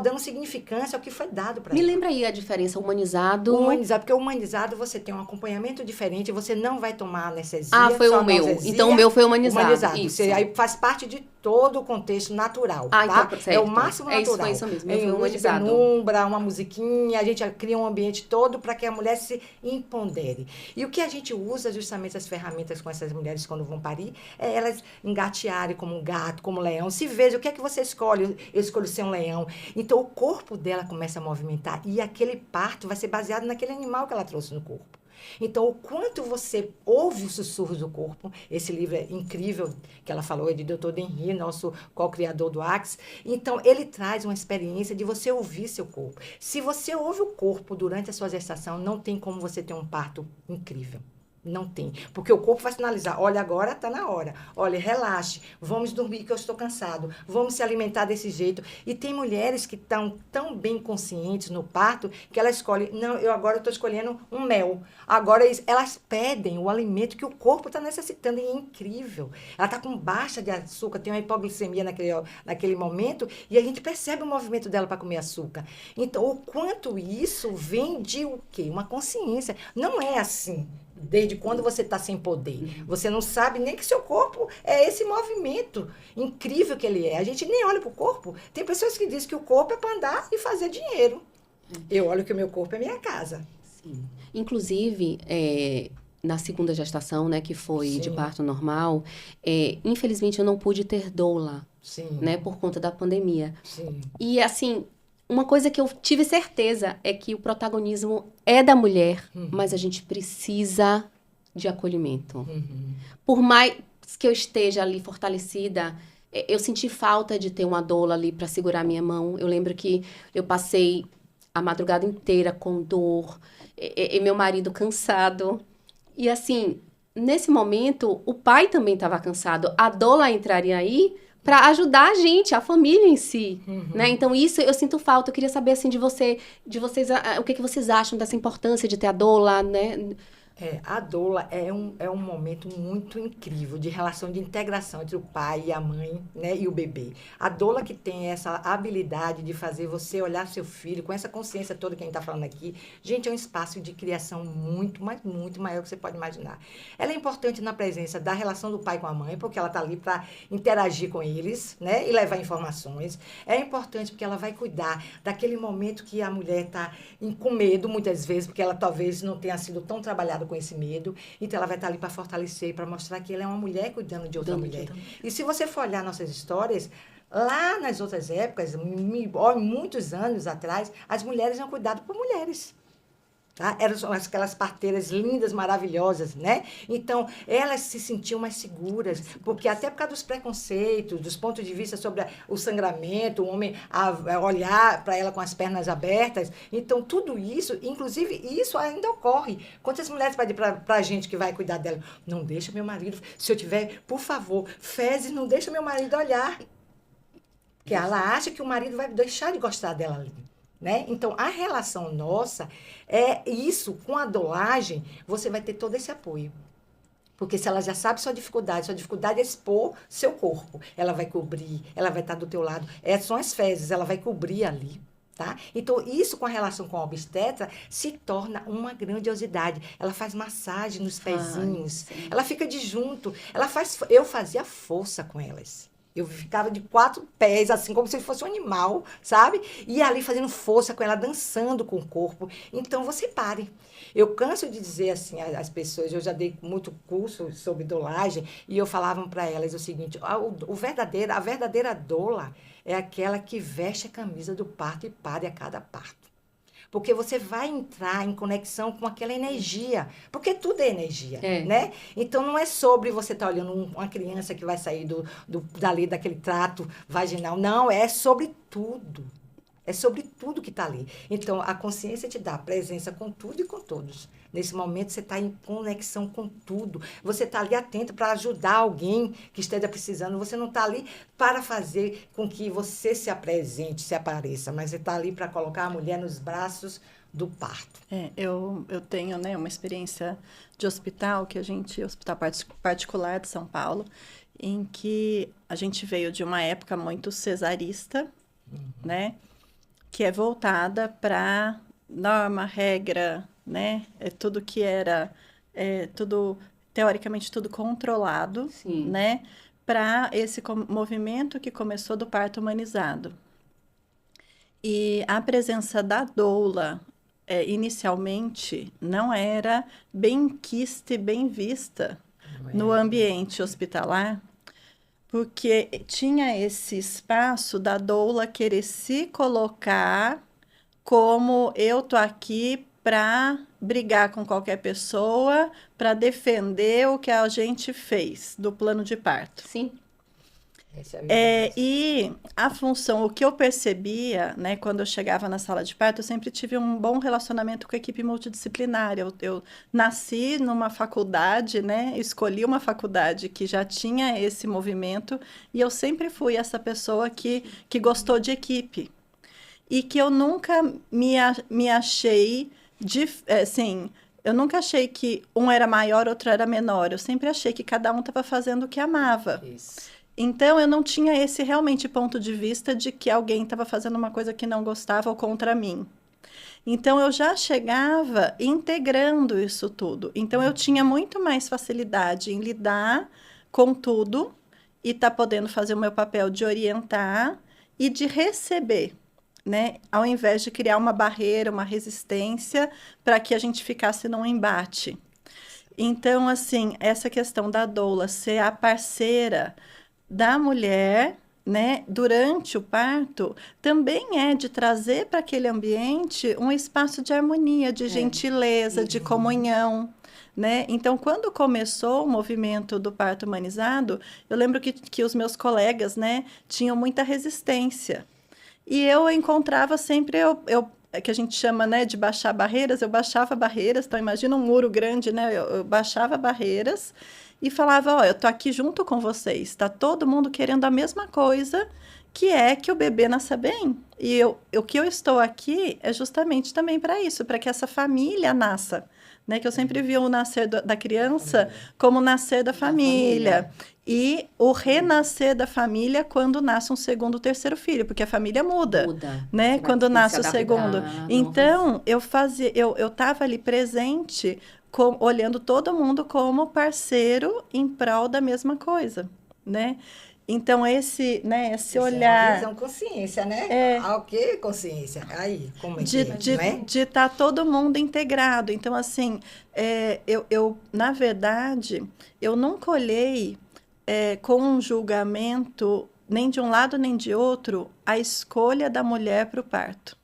dando significância ao que foi dado para elas. Me lembra aí a diferença humanizado... Humanizado, porque o humanizado você tem um acompanhamento diferente, você não vai tomar anestesia. Foi o meu. Então o meu foi humanizado. Isso. Aí faz parte de todo o contexto natural, tá? Então, certo. É o máximo natural. Isso mesmo, foi humanizado. Penumbra, uma musiquinha, a gente cria um ambiente todo para que a mulher se empodere. E o que a gente usa justamente as ferramentas com essas mulheres quando vão parir, é elas engatearem como um gato, como um leão. Se veja, o que é que você escolhe? Eu escolho ser um leão. Então, o corpo dela começa a movimentar e aquele parto vai ser baseado naquele animal que ela trouxe no corpo. Então, o quanto você ouve os sussurros do corpo, esse livro é incrível, que ela falou, é de Dr. Denry, nosso co-criador do Axe. Então, ele traz uma experiência de você ouvir seu corpo. Se você ouve o corpo durante a sua gestação, não tem como você ter um parto incrível. Não tem. Porque o corpo vai sinalizar, olha, agora está na hora. Olha, relaxe, vamos dormir que eu estou cansado. Vamos se alimentar desse jeito. E tem mulheres que estão tão bem conscientes no parto que elas escolhem, não, agora estou escolhendo um mel. Agora elas pedem o alimento que o corpo está necessitando e é incrível. Ela está com baixa de açúcar, tem uma hipoglicemia naquele momento e a gente percebe o movimento dela para comer açúcar. Então, o quanto isso vem de o quê? Uma consciência. Não é assim. Desde quando você está sem poder. Você não sabe nem que seu corpo é esse movimento incrível que ele é. A gente nem olha para o corpo. Tem pessoas que dizem que o corpo é para andar e fazer dinheiro. Eu olho que o meu corpo é minha casa. Sim. Inclusive, na segunda gestação, né, que foi de parto normal, infelizmente eu não pude ter doula, né, por conta da pandemia. Sim. E assim... Uma coisa que eu tive certeza é que o protagonismo é da mulher, mas a gente precisa de acolhimento. Por mais que eu esteja ali fortalecida, eu senti falta de ter uma doula ali para segurar minha mão. Eu lembro que eu passei a madrugada inteira com dor, e meu marido cansado. E assim, nesse momento, o pai também estava cansado. A doula entraria aí para ajudar a gente, a família em si, né? Então, isso eu sinto falta. Eu queria saber, assim, de vocês, o que vocês acham dessa importância de ter a doula, né? A doula é um momento muito incrível de relação de integração entre o pai e a mãe, né, e o bebê. A doula que tem essa habilidade de fazer você olhar seu filho com essa consciência toda que a gente está falando aqui, gente, é um espaço de criação muito, mas muito maior que você pode imaginar. Ela é importante na presença da relação do pai com a mãe, porque ela está ali para interagir com eles, né, e levar informações. É importante porque ela vai cuidar daquele momento que a mulher está com medo, muitas vezes, porque ela talvez não tenha sido tão trabalhada com esse medo, então ela vai estar ali para fortalecer e para mostrar que ela é uma mulher cuidando de outra mulher. E se você for olhar nossas histórias, lá nas outras épocas, muitos anos atrás, as mulheres eram cuidadas por mulheres. Tá? Eram aquelas parteiras lindas, maravilhosas, né? Então, elas se sentiam mais seguras, porque até por causa dos preconceitos, dos pontos de vista sobre o sangramento, o homem a olhar para ela com as pernas abertas. Então, tudo isso, inclusive, isso ainda ocorre. Quantas mulheres pedem para a gente que vai cuidar dela? Não deixa meu marido, se eu tiver, por favor, fezes, não deixa meu marido olhar. Porque ela acha que o marido vai deixar de gostar dela ali. Né? Então, a relação nossa é isso, com a doulagem, você vai ter todo esse apoio. Porque se ela já sabe sua dificuldade é expor seu corpo. Ela vai cobrir, ela vai estar do teu lado. São as fezes, ela vai cobrir ali. Tá? Então, isso com a relação com a obstetra se torna uma grandiosidade. Ela faz massagem nos pezinhos, ela fica de junto. Eu fazia força com elas. Eu ficava de 4 pés, assim, como se fosse um animal, sabe? E ali fazendo força com ela, dançando com o corpo. Então, você pare. Eu canso de dizer, assim, às pessoas, eu já dei muito curso sobre doulagem, e eu falava para elas o seguinte, a verdadeira doula é aquela que veste a camisa do parto e pare a cada parto. Porque você vai entrar em conexão com aquela energia. Porque tudo é energia, né? Então, não é sobre você estar olhando uma criança que vai sair dali, daquele trato vaginal. Não, é sobre tudo. É sobre tudo que está ali. Então, a consciência te dá presença com tudo e com todos. Nesse momento, você está em conexão com tudo. Você está ali atento para ajudar alguém que esteja precisando. Você não está ali para fazer com que você se apresente, se apareça, mas você está ali para colocar a mulher nos braços do parto. Eu tenho, né, uma experiência de hospital, hospital particular de São Paulo, em que a gente veio de uma época muito cesarista, né? Que é voltada para norma, regra, né? Tudo que era, teoricamente, tudo controlado, né? Para esse movimento que começou do parto humanizado. E a presença da doula, inicialmente, não era bem quista e bem vista no ambiente hospitalar, porque tinha esse espaço da doula querer se colocar como eu tô aqui para brigar com qualquer pessoa, para defender o que a gente fez do plano de parto. Sim. E a função, o que eu percebia, né, quando eu chegava na sala de parto, eu sempre tive um bom relacionamento com a equipe multidisciplinar. Eu nasci numa faculdade, né, escolhi uma faculdade que já tinha esse movimento, e eu sempre fui essa pessoa que gostou de equipe. E que eu nunca me achei, assim, eu nunca achei que um era maior, outro era menor. Eu sempre achei que cada um estava fazendo o que amava. Isso. Então, eu não tinha esse realmente ponto de vista de que alguém estava fazendo uma coisa que não gostava ou contra mim. Então, eu já chegava integrando isso tudo. Então, eu tinha muito mais facilidade em lidar com tudo e estar podendo fazer o meu papel de orientar e de receber, né? Ao invés de criar uma barreira, uma resistência para que a gente ficasse num embate. Então, assim, essa questão da doula ser a parceira da mulher, né, durante o parto, também é de trazer para aquele ambiente um espaço de harmonia, de gentileza, de comunhão, né? Então, quando começou o movimento do parto humanizado, eu lembro que os meus colegas, né, tinham muita resistência. E eu encontrava sempre, que a gente chama, né, de baixar barreiras, eu baixava barreiras, então imagina um muro grande, né, eu baixava barreiras, e falava, eu tô aqui junto com vocês, está todo mundo querendo a mesma coisa, que é que o bebê nasça bem. E o que eu estou aqui é justamente também para isso, para que essa família nasça né? Que eu sempre vi o nascer da criança como nascer da família. E o renascer da família quando nasce um segundo, terceiro filho, porque a família muda, né? Quando nasce o segundo. Então, eu estava ali presente, olhando todo mundo como parceiro em prol da mesma coisa, né? Então, esse olhar... É uma visão consciência, né? Ao que consciência? Aí, como é que é, né? De estar todo mundo integrado. Então, assim, na verdade, eu nunca olhei com um julgamento, nem de um lado nem de outro, a escolha da mulher para o parto.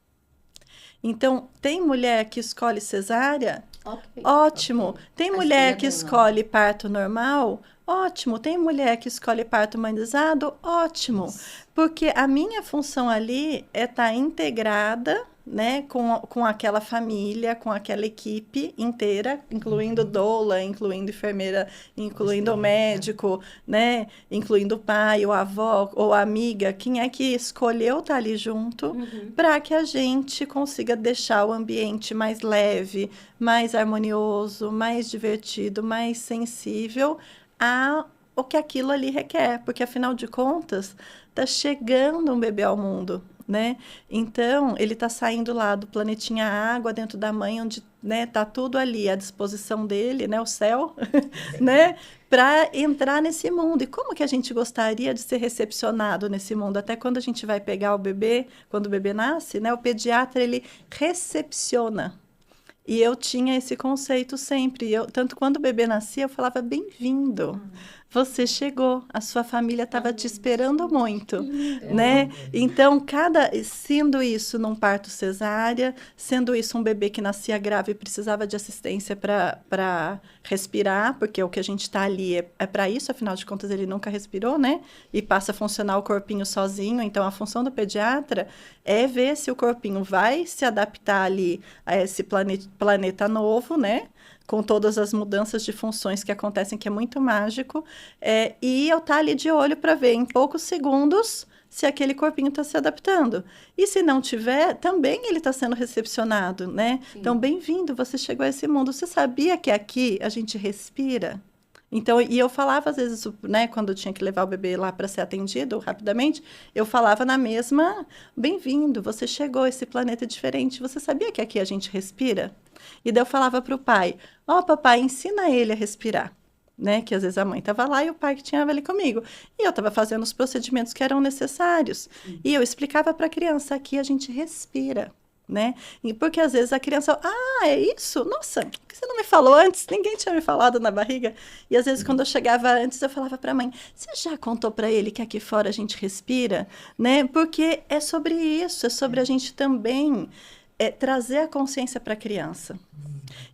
Então, tem mulher que escolhe cesárea? Ótimo. Tem mulher que escolhe parto normal? Ótimo. Tem mulher que escolhe parto humanizado? Ótimo. Porque a minha função ali é estar integrada, né, com aquela família, com aquela equipe inteira, incluindo doula, incluindo enfermeira, incluindo o médico, né, incluindo o pai, ou a avó, ou a amiga, quem é que escolheu estar ali junto, para que a gente consiga deixar o ambiente mais leve, mais harmonioso, mais divertido, mais sensível o que aquilo ali requer, porque afinal de contas, está chegando um bebê ao mundo, né? Então, ele está saindo lá do planetinha água, dentro da mãe, onde, né, tá tudo ali à disposição dele, né, o céu, né, para entrar nesse mundo. E como que a gente gostaria de ser recepcionado nesse mundo? Até quando a gente vai pegar o bebê, quando o bebê nasce, né, o pediatra, ele recepciona. E eu tinha esse conceito sempre. Tanto quando o bebê nascia, eu falava, bem-vindo. Você chegou, a sua família estava te esperando muito, né? Então, sendo isso num parto cesárea, sendo isso um bebê que nascia grave e precisava de assistência para respirar, porque o que a gente está ali é para isso, afinal de contas, ele nunca respirou, né? E passa a funcionar o corpinho sozinho. Então, a função do pediatra é ver se o corpinho vai se adaptar ali a esse planeta novo, né? Com todas as mudanças de funções que acontecem, que é muito mágico, e eu estar ali de olho para ver em poucos segundos se aquele corpinho está se adaptando. E se não tiver, também ele está sendo recepcionado, né? Sim. Então, bem-vindo, você chegou a esse mundo. Você sabia que aqui a gente respira? Então, e eu falava às vezes, né, quando eu tinha que levar o bebê lá para ser atendido rapidamente, eu falava na mesma, bem-vindo, você chegou a esse planeta diferente, você sabia que aqui a gente respira? E daí eu falava para o pai, papai, ensina ele a respirar, né, que às vezes a mãe estava lá e o pai que tinha ali comigo, e eu estava fazendo os procedimentos que eram necessários, e eu explicava para a criança, aqui a gente respira. Né? E porque às vezes a criança, é isso? Nossa, por que você não me falou antes? Ninguém tinha me falado na barriga. E às vezes quando eu chegava antes, eu falava para a mãe, você já contou para ele que aqui fora a gente respira? Né? Porque é sobre isso, é sobre a gente também trazer a consciência para a criança.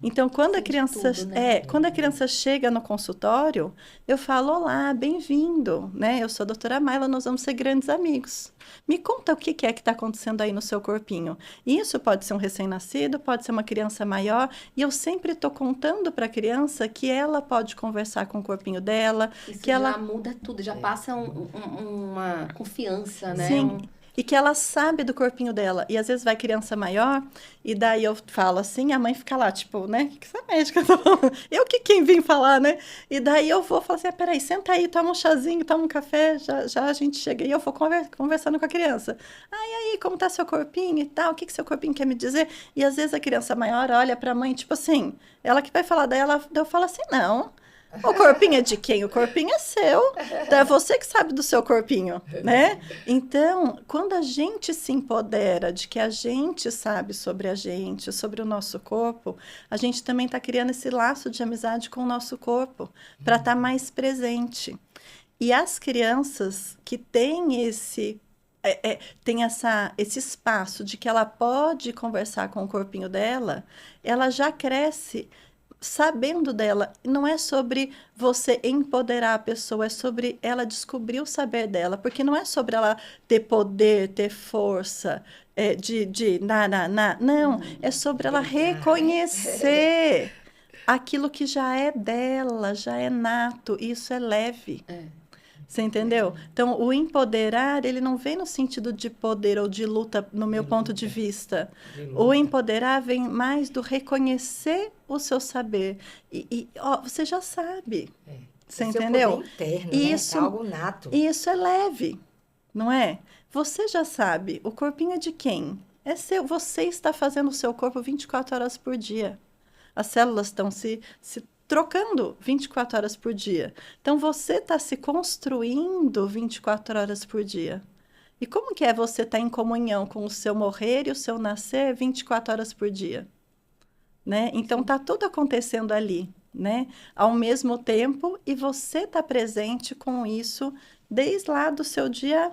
Então, quando a criança, tudo, né? Quando a criança chega no consultório, eu falo, olá, bem-vindo, né? Eu sou a doutora Mayla, nós vamos ser grandes amigos. Me conta o que é que está acontecendo aí no seu corpinho. Isso pode ser um recém-nascido, pode ser uma criança maior, e eu sempre estou contando para a criança que ela pode conversar com o corpinho dela. Isso que já muda tudo, já passa uma confiança, né? Sim. E que ela sabe do corpinho dela. E às vezes vai criança maior, e daí eu falo assim, a mãe fica lá, tipo, né? O que essa médica tá falando? Eu que quem vim falar, né? E daí eu vou falar assim, peraí, senta aí, toma um chazinho, toma um café, já a gente chega. E eu vou conversando com a criança. E aí, como tá seu corpinho e tal? O que seu corpinho quer me dizer? E às vezes a criança maior olha pra mãe, tipo assim, ela que vai falar, daí eu falo assim, não. O corpinho é de quem? O corpinho é seu. Então, é você que sabe do seu corpinho, né? Então, quando a gente se empodera de que a gente sabe sobre a gente, sobre o nosso corpo, a gente também está criando esse laço de amizade com o nosso corpo, para estar mais presente. E as crianças que têm esse espaço de que ela pode conversar com o corpinho dela, ela já cresce sabendo dela. Não é sobre você empoderar a pessoa, é sobre ela descobrir o saber dela, porque não é sobre ela ter poder, ter força, não, é sobre ela reconhecer aquilo que já é dela, já é nato, isso é leve. Você entendeu? Então, o empoderar, ele não vem no sentido de poder ou de luta, no meu ponto de vista. O empoderar vem mais do reconhecer o seu saber. Ó, você já sabe. Você entendeu? Poder interno, Isso, né? É algo nato. E isso é leve, não é? Você já sabe. O corpinho é de quem? É seu. Você está fazendo o seu corpo 24 horas por dia. As células estão se trocando 24 horas por dia. Então, você está se construindo 24 horas por dia. E como que é você estar em comunhão com o seu morrer e o seu nascer 24 horas por dia? Né? Então, está tudo acontecendo ali, né? Ao mesmo tempo, e você está presente com isso desde lá do seu dia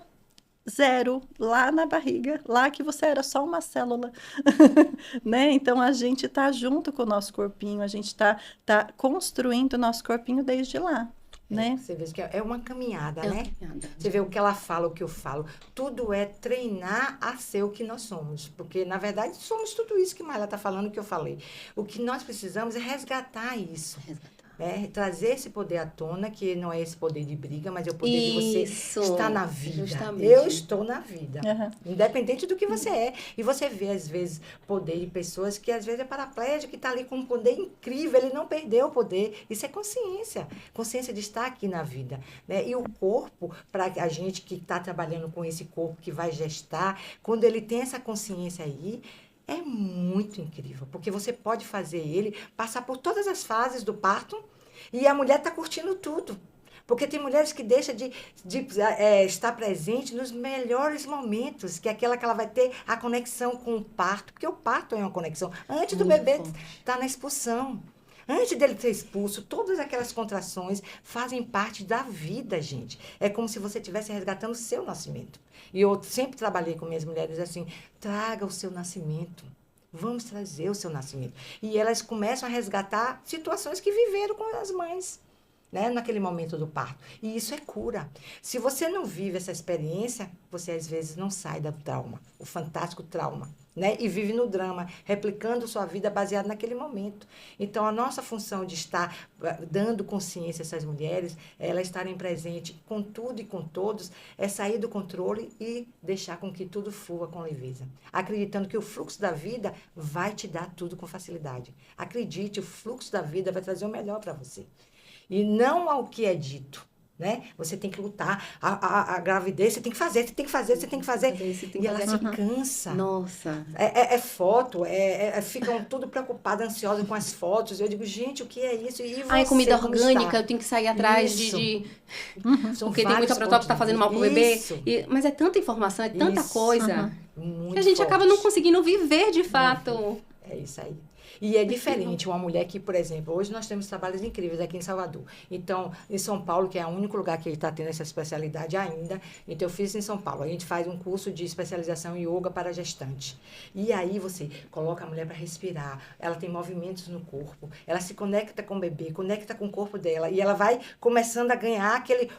0, lá na barriga, lá que você era só uma célula, né? Então, a gente está junto com o nosso corpinho, a gente está construindo o nosso corpinho desde lá, né? Você vê que é uma caminhada, né? Você vê o que ela fala, o que eu falo. Tudo é treinar a ser o que nós somos. Porque, na verdade, somos tudo isso que Maila está falando, que eu falei. O que nós precisamos é resgatar isso. Trazer esse poder à tona, que não é esse poder de briga, mas é o poder de você estar na vida. Justamente. Eu estou na vida. Independente do que você é. E você vê, às vezes, poder de pessoas que, às vezes, é paraplégico, que está ali com um poder incrível, ele não perdeu o poder. Isso é consciência. Consciência de estar aqui na vida. Né? E o corpo, para a gente que está trabalhando com esse corpo que vai gestar, quando ele tem essa consciência aí, é muito incrível, porque você pode fazer ele passar por todas as fases do parto e a mulher está curtindo tudo. Porque tem mulheres que deixam de estar presente nos melhores momentos, que é aquela que ela vai ter a conexão com o parto, porque o parto é uma conexão. Antes do bebê estar na expulsão, antes dele ser expulso, todas aquelas contrações fazem parte da vida, gente. É como se você estivesse resgatando o seu nascimento. E eu sempre trabalhei com minhas mulheres assim, traga o seu nascimento. Vamos trazer o seu nascimento. E elas começam a resgatar situações que viveram com as mães, né, naquele momento do parto. E isso é cura. Se você não vive essa experiência, você às vezes não sai do trauma, o fantástico trauma, né? E vive no drama, replicando sua vida baseada naquele momento. Então, a nossa função de estar dando consciência a essas mulheres, elas estarem presentes com tudo e com todos, é sair do controle e deixar com que tudo flua com leveza. Acreditando que o fluxo da vida vai te dar tudo com facilidade. Acredite, o fluxo da vida vai trazer o melhor para você. E não ao que é dito, né? Você tem que lutar. A gravidez, você tem que fazer. E ela se cansa. Nossa. É foto, ficam tudo preocupadas, ansiosas com as fotos. Eu digo, gente, o que é isso? E você, comida orgânica, eu tenho que sair atrás de... Porque tem muita protótipo que está fazendo mal pro bebê. Mas é tanta informação, é tanta coisa. Que a gente acaba não conseguindo viver de fato. É isso aí. E é diferente uma mulher que, por exemplo, hoje nós temos trabalhos incríveis aqui em Salvador. Então, em São Paulo, que é o único lugar que está tendo essa especialidade ainda, então eu fiz em São Paulo. A gente faz um curso de especialização em yoga para gestante. E aí você coloca a mulher para respirar, ela tem movimentos no corpo, ela se conecta com o bebê, conecta com o corpo dela, e ela vai começando a ganhar aquele,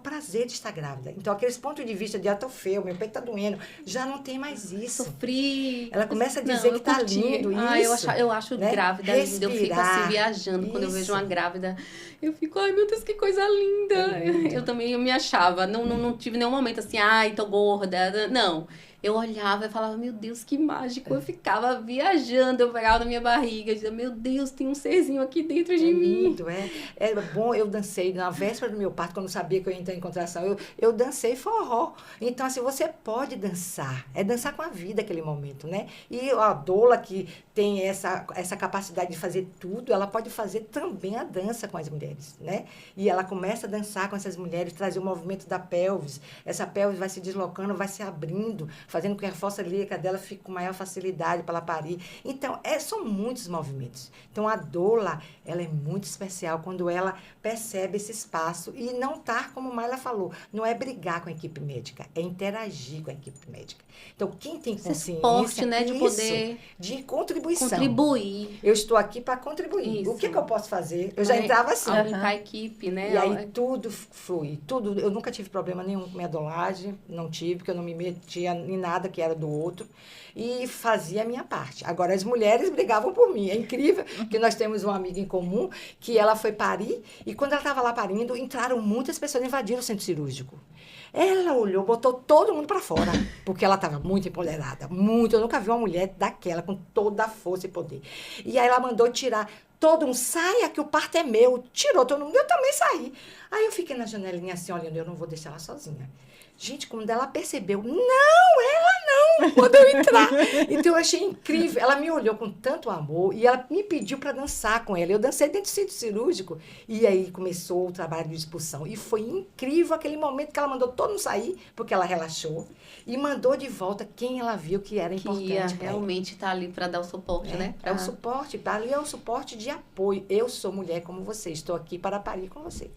prazer de estar grávida. Então, aqueles pontos de vista de, tô feio, meu peito tá doendo, já não tem mais isso. Sofri. Ela começa a dizer que tá lindo isso. Eu acho grávida linda, eu fico assim viajando quando eu vejo uma grávida, eu fico, ai meu Deus, que coisa linda. Eu também me achava, não tive nenhum momento assim, tô gorda, não. Eu olhava e falava, meu Deus, que mágico. Eu ficava viajando, eu pegava na minha barriga, eu dizia, meu Deus, tem um serzinho aqui dentro de mim. Lindo, é bom, eu dancei na véspera do meu parto, quando eu sabia que eu ia entrar em contração, eu dancei forró. Então, assim, você pode dançar, é dançar com a vida aquele momento, né? E a doula que tem essa capacidade de fazer tudo, ela pode fazer também a dança com as mulheres, né? E ela começa a dançar com essas mulheres, trazer o movimento da pelvis, essa pelvis vai se deslocando, vai se abrindo, fazendo com que a fossa ilíaca dela fique com maior facilidade para ela parir. Então, são muitos movimentos. Então, a doula, ela é muito especial quando ela percebe esse espaço e não tá, como a Maila falou, não é brigar com a equipe médica, é interagir com a equipe médica. Então, quem tem consciência... Suporte, né, de poder... De contribuição. Contribuir. Eu estou aqui para contribuir. Isso. O que eu posso fazer? Eu já entrava assim. Aumentar a equipe, né? E aí tudo flui. Tudo. Eu nunca tive problema nenhum com minha dolagem, não tive, porque eu não me metia em nada que era do outro e fazia a minha parte. Agora, as mulheres brigavam por mim. É incrível que nós temos uma amiga em comum que ela foi parir e quando ela estava lá parindo, entraram muitas pessoas, invadiram o centro cirúrgico. Ela olhou, botou todo mundo para fora, porque ela estava muito empoderada, muito. Eu nunca vi uma mulher daquela, com toda a força e poder. E aí ela mandou tirar todo mundo, saia que o parto é meu. Tirou todo mundo, eu também saí. Aí eu fiquei na janelinha assim, olhando, eu não vou deixar ela sozinha. Gente, quando ela percebeu, não, ela não, quando eu entrar. Então eu achei incrível. Ela me olhou com tanto amor e ela me pediu para dançar com ela. Eu dancei dentro do centro cirúrgico e aí começou o trabalho de expulsão. E foi incrível aquele momento que ela mandou todo mundo sair, porque ela relaxou, e mandou de volta quem ela viu que era importante. Que ia realmente estar ali para dar o suporte, né? É o suporte, ali é o suporte de apoio. Eu sou mulher como você, estou aqui para parir com você.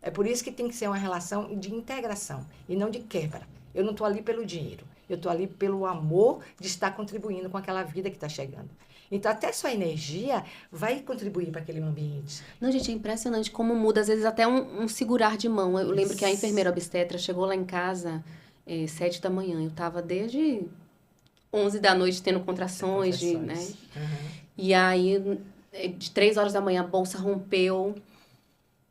É por isso que tem que ser uma relação de integração e não de quebra. Eu não estou ali pelo dinheiro, eu estou ali pelo amor de estar contribuindo com aquela vida que está chegando. Então, até sua energia vai contribuir para aquele ambiente. Não, gente, é impressionante como muda, às vezes até um segurar de mão. Eu lembro que a enfermeira obstetra chegou lá em casa 7 da manhã. Eu estava desde 11 da noite tendo contrações. Né? Uhum. E aí, de 3 horas da manhã, a bolsa rompeu.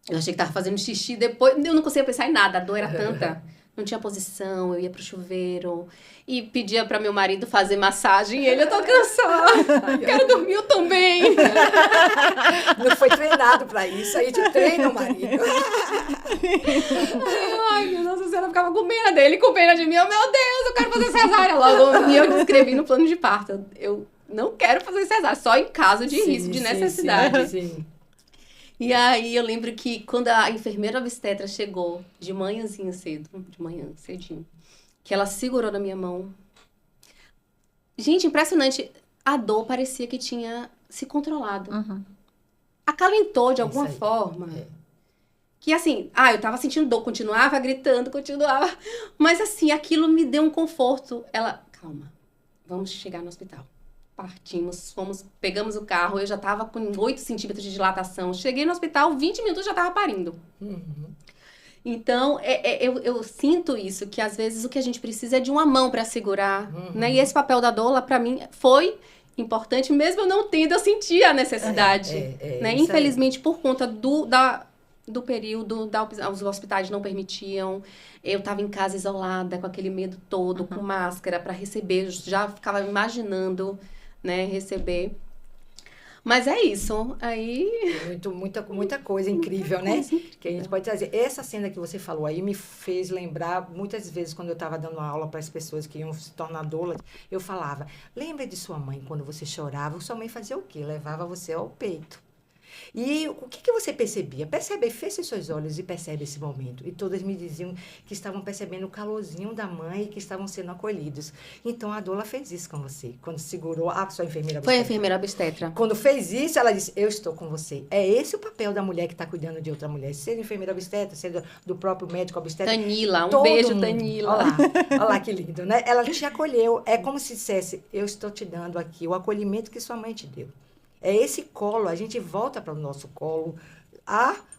Eu achei que estava fazendo xixi. Depois, eu não conseguia pensar em nada. A dor era tanta. Não tinha posição, eu ia pro chuveiro. E pedia para meu marido fazer massagem. E ele, eu tô cansada. Quero dormir, eu também. Não foi treinado para isso. Aí te treina o marido. Ai, meu Nossa Senhora, eu ficava com pena dele, com pena de mim. Oh, meu Deus, eu quero fazer cesárea. Logo, e eu escrevi no plano de parto. Eu não quero fazer cesárea, só em caso de risco, de necessidade. Sim. E aí, eu lembro que quando a enfermeira obstetra chegou, de manhãzinho cedo, de manhã, cedinho, que ela segurou na minha mão. Gente, impressionante. A dor parecia que tinha se controlado. Uhum. Acalentou de alguma forma. Que assim, eu tava sentindo dor, continuava gritando, continuava. Mas assim, aquilo me deu um conforto. Ela, calma, vamos chegar no hospital. Partimos, pegamos o carro, eu já tava com 8 centímetros de dilatação. Cheguei no hospital, 20 minutos já tava parindo. Uhum. Então, eu sinto isso, que às vezes o que a gente precisa é de uma mão para segurar, né? E esse papel da doula, para mim, foi importante, mesmo eu não tendo, eu senti a necessidade. Né? Infelizmente, por conta do período, os hospitais não permitiam. Eu estava em casa isolada, com aquele medo todo, com máscara para receber. Eu já ficava imaginando, né, receber. Mas é isso. Aí... Muita coisa incrível, né? Que a gente pode trazer. Essa cena que você falou aí me fez lembrar, muitas vezes, quando eu estava dando aula para as pessoas que iam se tornar doulas, eu falava, lembra de sua mãe, quando você chorava, sua mãe fazia o quê? Levava você ao peito. E o que você percebia? Feche seus olhos e percebe esse momento. E todas me diziam que estavam percebendo o calorzinho da mãe e que estavam sendo acolhidos. Então, a doula fez isso com você. Quando segurou a sua enfermeira obstetra. Foi a enfermeira obstetra. Quando fez isso, ela disse, eu estou com você. É esse o papel da mulher que está cuidando de outra mulher. Seja enfermeira obstetra, seja do próprio médico obstetra. Tanila, um beijo, mundo. Tanila. Olha lá que lindo, né? Ela te acolheu. É como se dissesse, eu estou te dando aqui o acolhimento que sua mãe te deu. É esse colo, a gente volta para o nosso colo.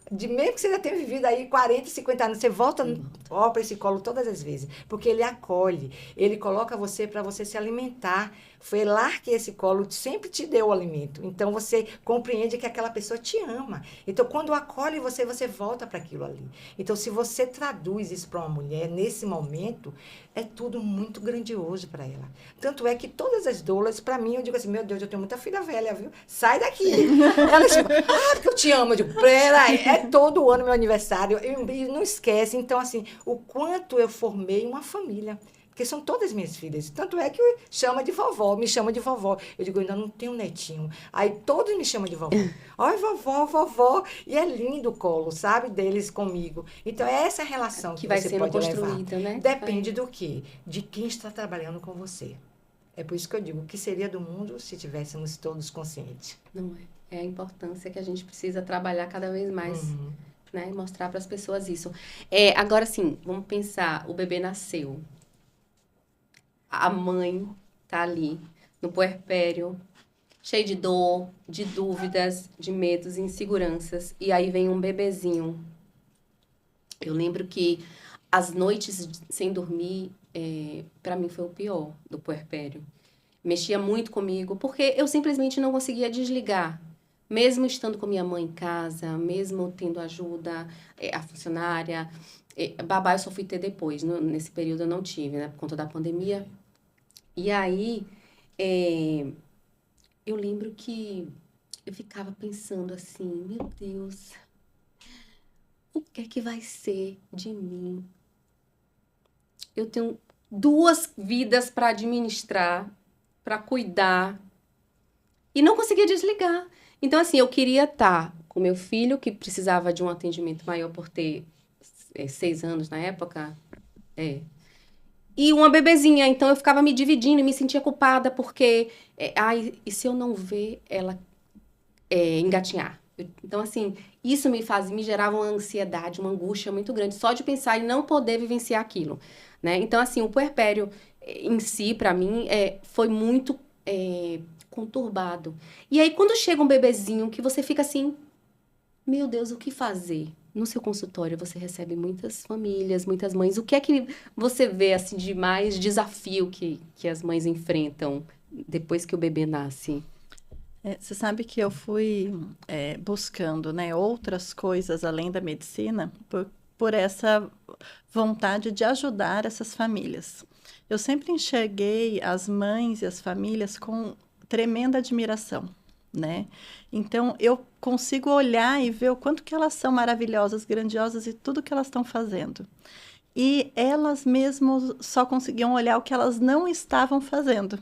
Mesmo que você já tenha vivido aí 40, 50 anos, você volta para esse colo todas as vezes. Porque ele acolhe, ele coloca você para você se alimentar. Foi lá que esse colo sempre te deu o alimento. Então, você compreende que aquela pessoa te ama. Então, quando acolhe você, você volta para aquilo ali. Então, se você traduz isso para uma mulher, nesse momento, é tudo muito grandioso para ela. Tanto é que todas as doulas, para mim, eu digo assim, meu Deus, eu tenho muita filha velha, viu? Sai daqui. Ela chama, porque eu te amo. Eu digo, peraí, é todo ano meu aniversário. E não esquece. Então, assim, o quanto eu formei uma família. Porque são todas minhas filhas. Tanto é que me chama de vovó. Eu digo, eu ainda não tenho netinho. Aí todos me chamam de vovó. Olha, vovó. E é lindo o colo, sabe? Deles comigo. Então, é essa relação que vai você sendo pode construída, levar. né? Depende do quê? De quem está trabalhando com você. É por isso que eu digo, o que seria do mundo se tivéssemos todos conscientes? Não é. É a importância que a gente precisa trabalhar cada vez mais. Né? E mostrar para as pessoas isso. Agora, sim, vamos pensar, o bebê nasceu. A mãe tá ali, no puerpério, cheio de dor, de dúvidas, de medos, inseguranças. E aí vem um bebezinho. Eu lembro que as noites sem dormir, para mim foi o pior do puerpério. Mexia muito comigo, porque eu simplesmente não conseguia desligar. Mesmo estando com minha mãe em casa, mesmo tendo ajuda, a funcionária. Babá eu só fui ter depois, nesse período eu não tive, né? Por conta da pandemia. E aí, eu lembro que eu ficava pensando assim, meu Deus, o que é que vai ser de mim? Eu tenho 2 vidas para administrar, para cuidar, e não conseguia desligar. Então, assim, eu queria estar com meu filho, que precisava de um atendimento maior por ter 6 anos na época, e uma bebezinha. Então, eu ficava me dividindo e me sentia culpada, porque, e se eu não ver ela engatinhar? Então, assim, isso me gerava uma ansiedade, uma angústia muito grande, só de pensar em não poder vivenciar aquilo, né? Então, assim, o puerpério em si, para mim, foi muito conturbado. E aí, quando chega um bebezinho que você fica assim, meu Deus, o que fazer? No seu consultório, você recebe muitas famílias, muitas mães. O que é que você vê, assim, de mais desafio que as mães enfrentam depois que o bebê nasce? Você sabe que eu fui buscando, né, outras coisas além da medicina por essa vontade de ajudar essas famílias. Eu sempre enxerguei as mães e as famílias com tremenda admiração, né? Então, eu consigo olhar e ver o quanto que elas são maravilhosas, grandiosas e tudo que elas estão fazendo. E elas mesmas só conseguiam olhar o que elas não estavam fazendo.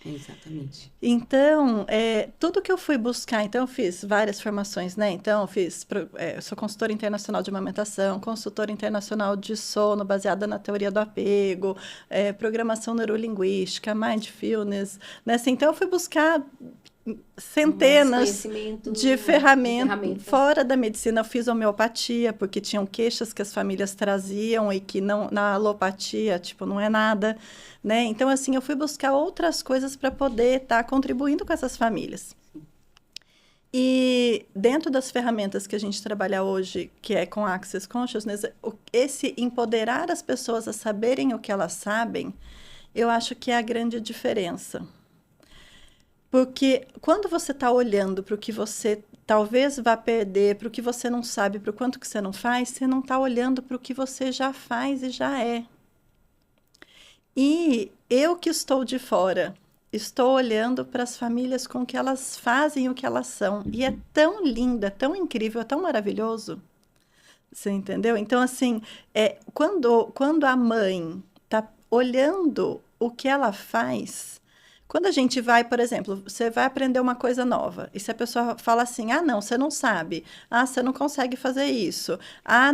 Exatamente. Então, tudo que eu fui buscar, então eu fiz várias formações, né? Então, eu sou consultora internacional de amamentação, consultora internacional de sono, baseada na teoria do apego, programação neurolinguística, mindfulness, né? Assim, então, eu fui buscar centenas de ferramentas. Fora da medicina, eu fiz homeopatia, porque tinham queixas que as famílias traziam e que não, na alopatia, tipo, não é nada, né? Então, assim, eu fui buscar outras coisas para poder estar contribuindo com essas famílias. E dentro das ferramentas que a gente trabalha hoje, que é com Access Consciousness, esse empoderar as pessoas a saberem o que elas sabem, eu acho que é a grande diferença. Porque quando você está olhando para o que você talvez vá perder, para o que você não sabe, para o quanto que você não faz, você não está olhando para o que você já faz e já é. E eu que estou de fora, estou olhando para as famílias com que elas fazem o que elas são. E é tão linda, tão incrível, é tão maravilhoso. Você entendeu? Então, assim, quando a mãe está olhando o que ela faz... Quando a gente vai, por exemplo, você vai aprender uma coisa nova, e se a pessoa fala assim, não, você não sabe, você não consegue fazer isso,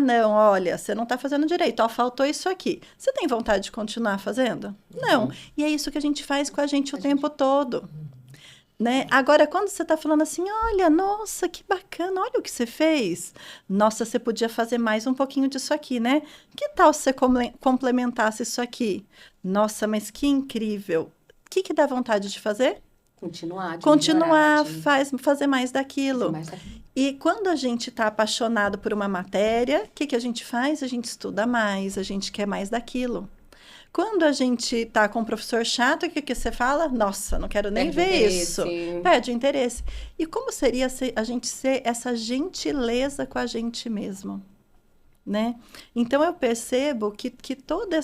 não, olha, você não está fazendo direito, faltou isso aqui. Você tem vontade de continuar fazendo? Não. E é isso que a gente faz com a gente o tempo todo. Né? Agora, quando você está falando assim, olha, nossa, que bacana, olha o que você fez. Nossa, você podia fazer mais um pouquinho disso aqui, né? Que tal se você complementasse isso aqui? Nossa, mas que incrível. O que dá vontade de fazer? Continuar, fazer mais daquilo. E quando a gente está apaixonado por uma matéria, o que a gente faz? A gente estuda mais, a gente quer mais daquilo. Quando a gente está com um professor chato, o que você fala? Nossa, não quero nem ver isso. Perde o interesse. E como seria a gente ser essa gentileza com a gente mesmo? Né? Então, eu percebo que todo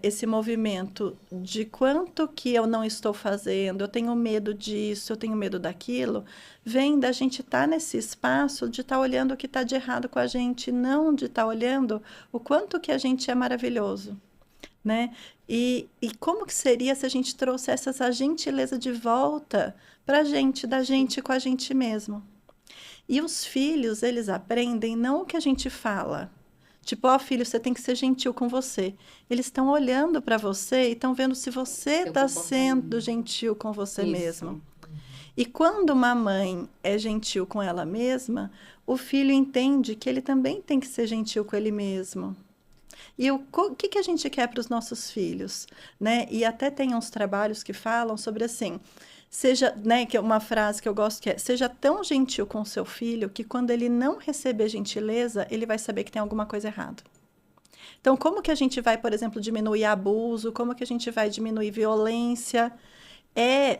esse movimento de quanto que eu não estou fazendo, eu tenho medo disso, eu tenho medo daquilo, vem da gente estar nesse espaço de estar olhando o que está de errado com a gente, não de estar olhando o quanto que a gente é maravilhoso, né? E como que seria se a gente trouxesse essa gentileza de volta para a gente, da gente com a gente mesmo? E os filhos, eles aprendem não o que a gente fala, tipo, filho, você tem que ser gentil com você. Eles estão olhando para você e estão vendo se você está sendo gentil com você mesmo. E quando uma mãe é gentil com ela mesma, o filho entende que ele também tem que ser gentil com ele mesmo. E o que a gente quer para os nossos filhos? Né? E até tem uns trabalhos que falam sobre assim... Seja, né, que é uma frase que eu gosto que é, seja tão gentil com o seu filho que quando ele não receber gentileza, ele vai saber que tem alguma coisa errada. Então, como que a gente vai, por exemplo, diminuir abuso? Como que a gente vai diminuir violência?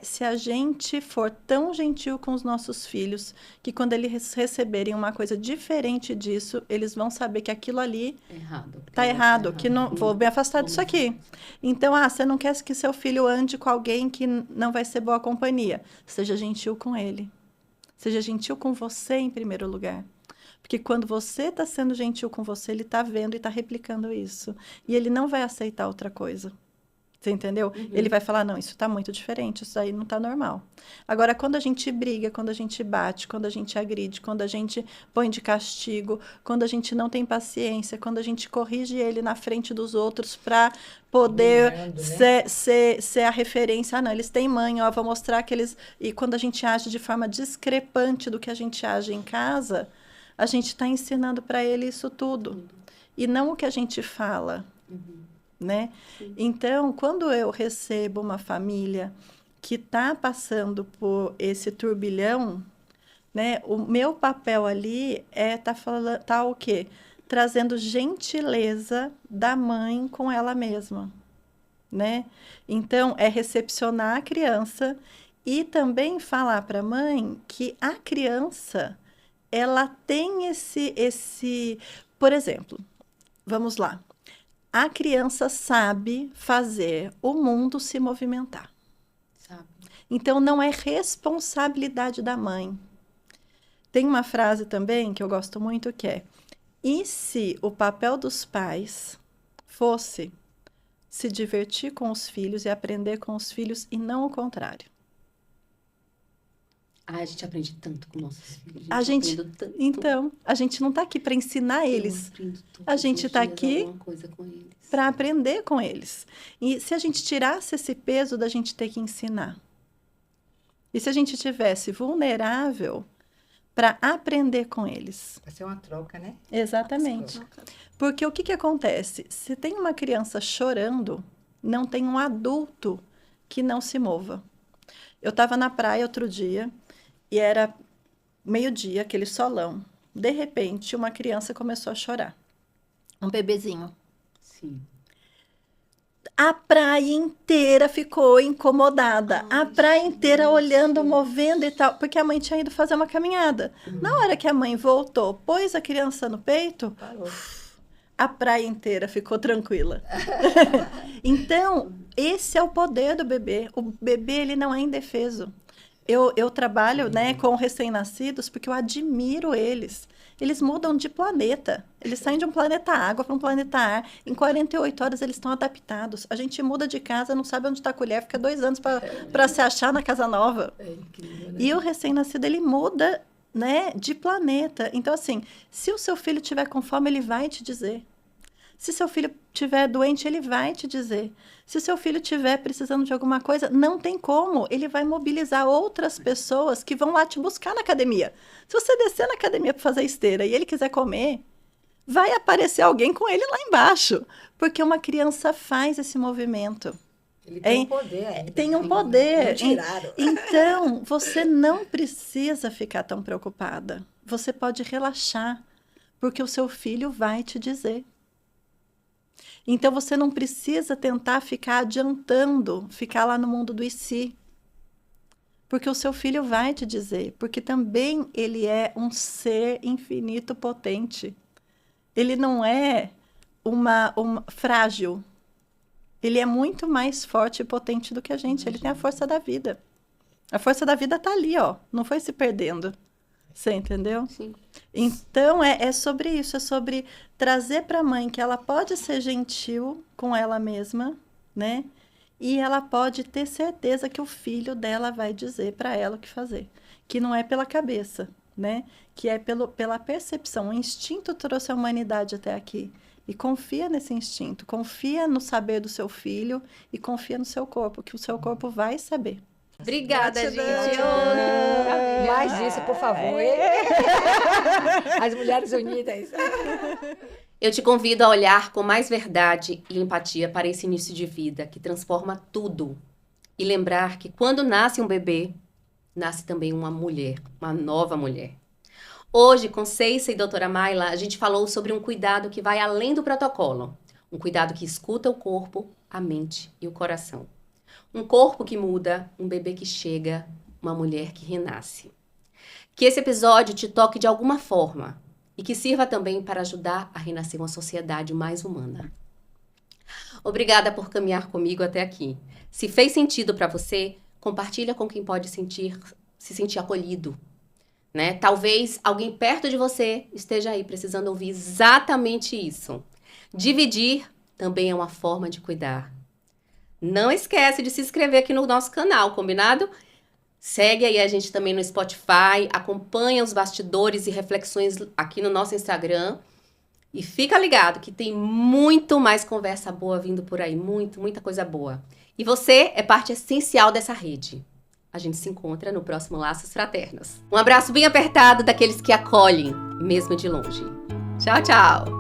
Se a gente for tão gentil com os nossos filhos, que quando eles receberem uma coisa diferente disso, eles vão saber que aquilo ali tá errado, que não vou me afastar disso aqui. Então, você não quer que seu filho ande com alguém que não vai ser boa companhia. Seja gentil com ele. Seja gentil com você em primeiro lugar. Porque quando você está sendo gentil com você, ele está vendo e está replicando isso. E ele não vai aceitar outra coisa. Você entendeu? Ele vai falar, não, isso está muito diferente, isso aí não está normal. Agora, quando a gente briga, quando a gente bate, quando a gente agride, quando a gente põe de castigo, quando a gente não tem paciência, quando a gente corrige ele na frente dos outros para poder ser a referência. Não, eles têm mãe, vou mostrar que eles... E quando a gente age de forma discrepante do que a gente age em casa, a gente está ensinando para ele isso tudo. E não o que a gente fala. Né? Então, quando eu recebo uma família que está passando por esse turbilhão, né, o meu papel ali tá o quê? Trazendo gentileza da mãe com ela mesma, né? Então, é recepcionar a criança e também falar para a mãe que a criança, ela tem por exemplo, vamos lá. A criança sabe fazer o mundo se movimentar. Sabe. Então, não é responsabilidade da mãe. Tem uma frase também que eu gosto muito que é: e se o papel dos pais fosse se divertir com os filhos e aprender com os filhos e não o contrário? A gente aprende tanto com nossos filhos. Então, a gente não está aqui para ensinar eles. A gente está aqui para aprender com eles. E se a gente tirasse esse peso da gente ter que ensinar? E se a gente tivesse vulnerável para aprender com eles? Vai ser uma troca, né? Exatamente. Porque o que acontece? Se tem uma criança chorando, não tem um adulto que não se mova. Eu estava na praia outro dia, e era meio-dia, aquele solão. De repente, uma criança começou a chorar. Um bebezinho. Sim. A praia inteira ficou incomodada. A praia inteira olhando, movendo e tal. Porque a mãe tinha ido fazer uma caminhada. Na hora que a mãe voltou, pôs a criança no peito, parou. A praia inteira ficou tranquila. Então, esse é o poder do bebê. O bebê, ele não é indefeso. Eu trabalho, né, com recém-nascidos porque eu admiro eles. Eles mudam de planeta. Eles saem de um planeta água para um planeta ar. Em 48 horas eles estão adaptados. A gente muda de casa, não sabe onde está a colher, fica 2 anos para se achar na casa nova. É incrível, né? E o recém-nascido, ele muda, né, de planeta. Então, assim, se o seu filho tiver com fome, ele vai te dizer. Se seu filho estiver doente, ele vai te dizer. Se seu filho estiver precisando de alguma coisa, não tem como. Ele vai mobilizar outras pessoas que vão lá te buscar na academia. Se você descer na academia para fazer esteira e ele quiser comer, vai aparecer alguém com ele lá embaixo. Porque uma criança faz esse movimento. Ele tem um poder ainda. Tem um poder. Não tiraram. Então, você não precisa ficar tão preocupada. Você pode relaxar, porque o seu filho vai te dizer. Então, você não precisa tentar ficar adiantando, ficar lá no mundo do e se. Porque o seu filho vai te dizer. Porque também ele é um ser infinito potente. Ele não é uma frágil. Ele é muito mais forte e potente do que a gente. Ele tem a força da vida. A força da vida está ali, ó. Não foi se perdendo. Você entendeu? Sim. Então, é sobre isso. É sobre trazer para a mãe que ela pode ser gentil com ela mesma, né? E ela pode ter certeza que o filho dela vai dizer para ela o que fazer. Que não é pela cabeça, né? Que é pela percepção. O instinto trouxe a humanidade até aqui. E confia nesse instinto. Confia no saber do seu filho e confia no seu corpo, que o seu corpo vai saber. Obrigada, Gratidão. gente. Mais disso, por favor. As mulheres unidas. Eu te convido a olhar com mais verdade e empatia para esse início de vida que transforma tudo. E lembrar que quando nasce um bebê, nasce também uma mulher, uma nova mulher. Hoje, com Ceissa e doutora Mayla, a gente falou sobre um cuidado que vai além do protocolo. Um cuidado que escuta o corpo, a mente e o coração. Um corpo que muda, um bebê que chega, uma mulher que renasce. Que esse episódio te toque de alguma forma e que sirva também para ajudar a renascer uma sociedade mais humana. Obrigada por caminhar comigo até aqui. Se fez sentido para você, compartilha com quem pode se sentir acolhido. Né? Talvez alguém perto de você esteja aí precisando ouvir exatamente isso. Dividir também é uma forma de cuidar. Não esquece de se inscrever aqui no nosso canal, combinado? Segue aí a gente também no Spotify, acompanha os bastidores e reflexões aqui no nosso Instagram. E fica ligado que tem muito mais conversa boa vindo por aí, muita coisa boa. E você é parte essencial dessa rede. A gente se encontra no próximo Laços Fraternos. Um abraço bem apertado daqueles que acolhem, mesmo de longe. Tchau, tchau!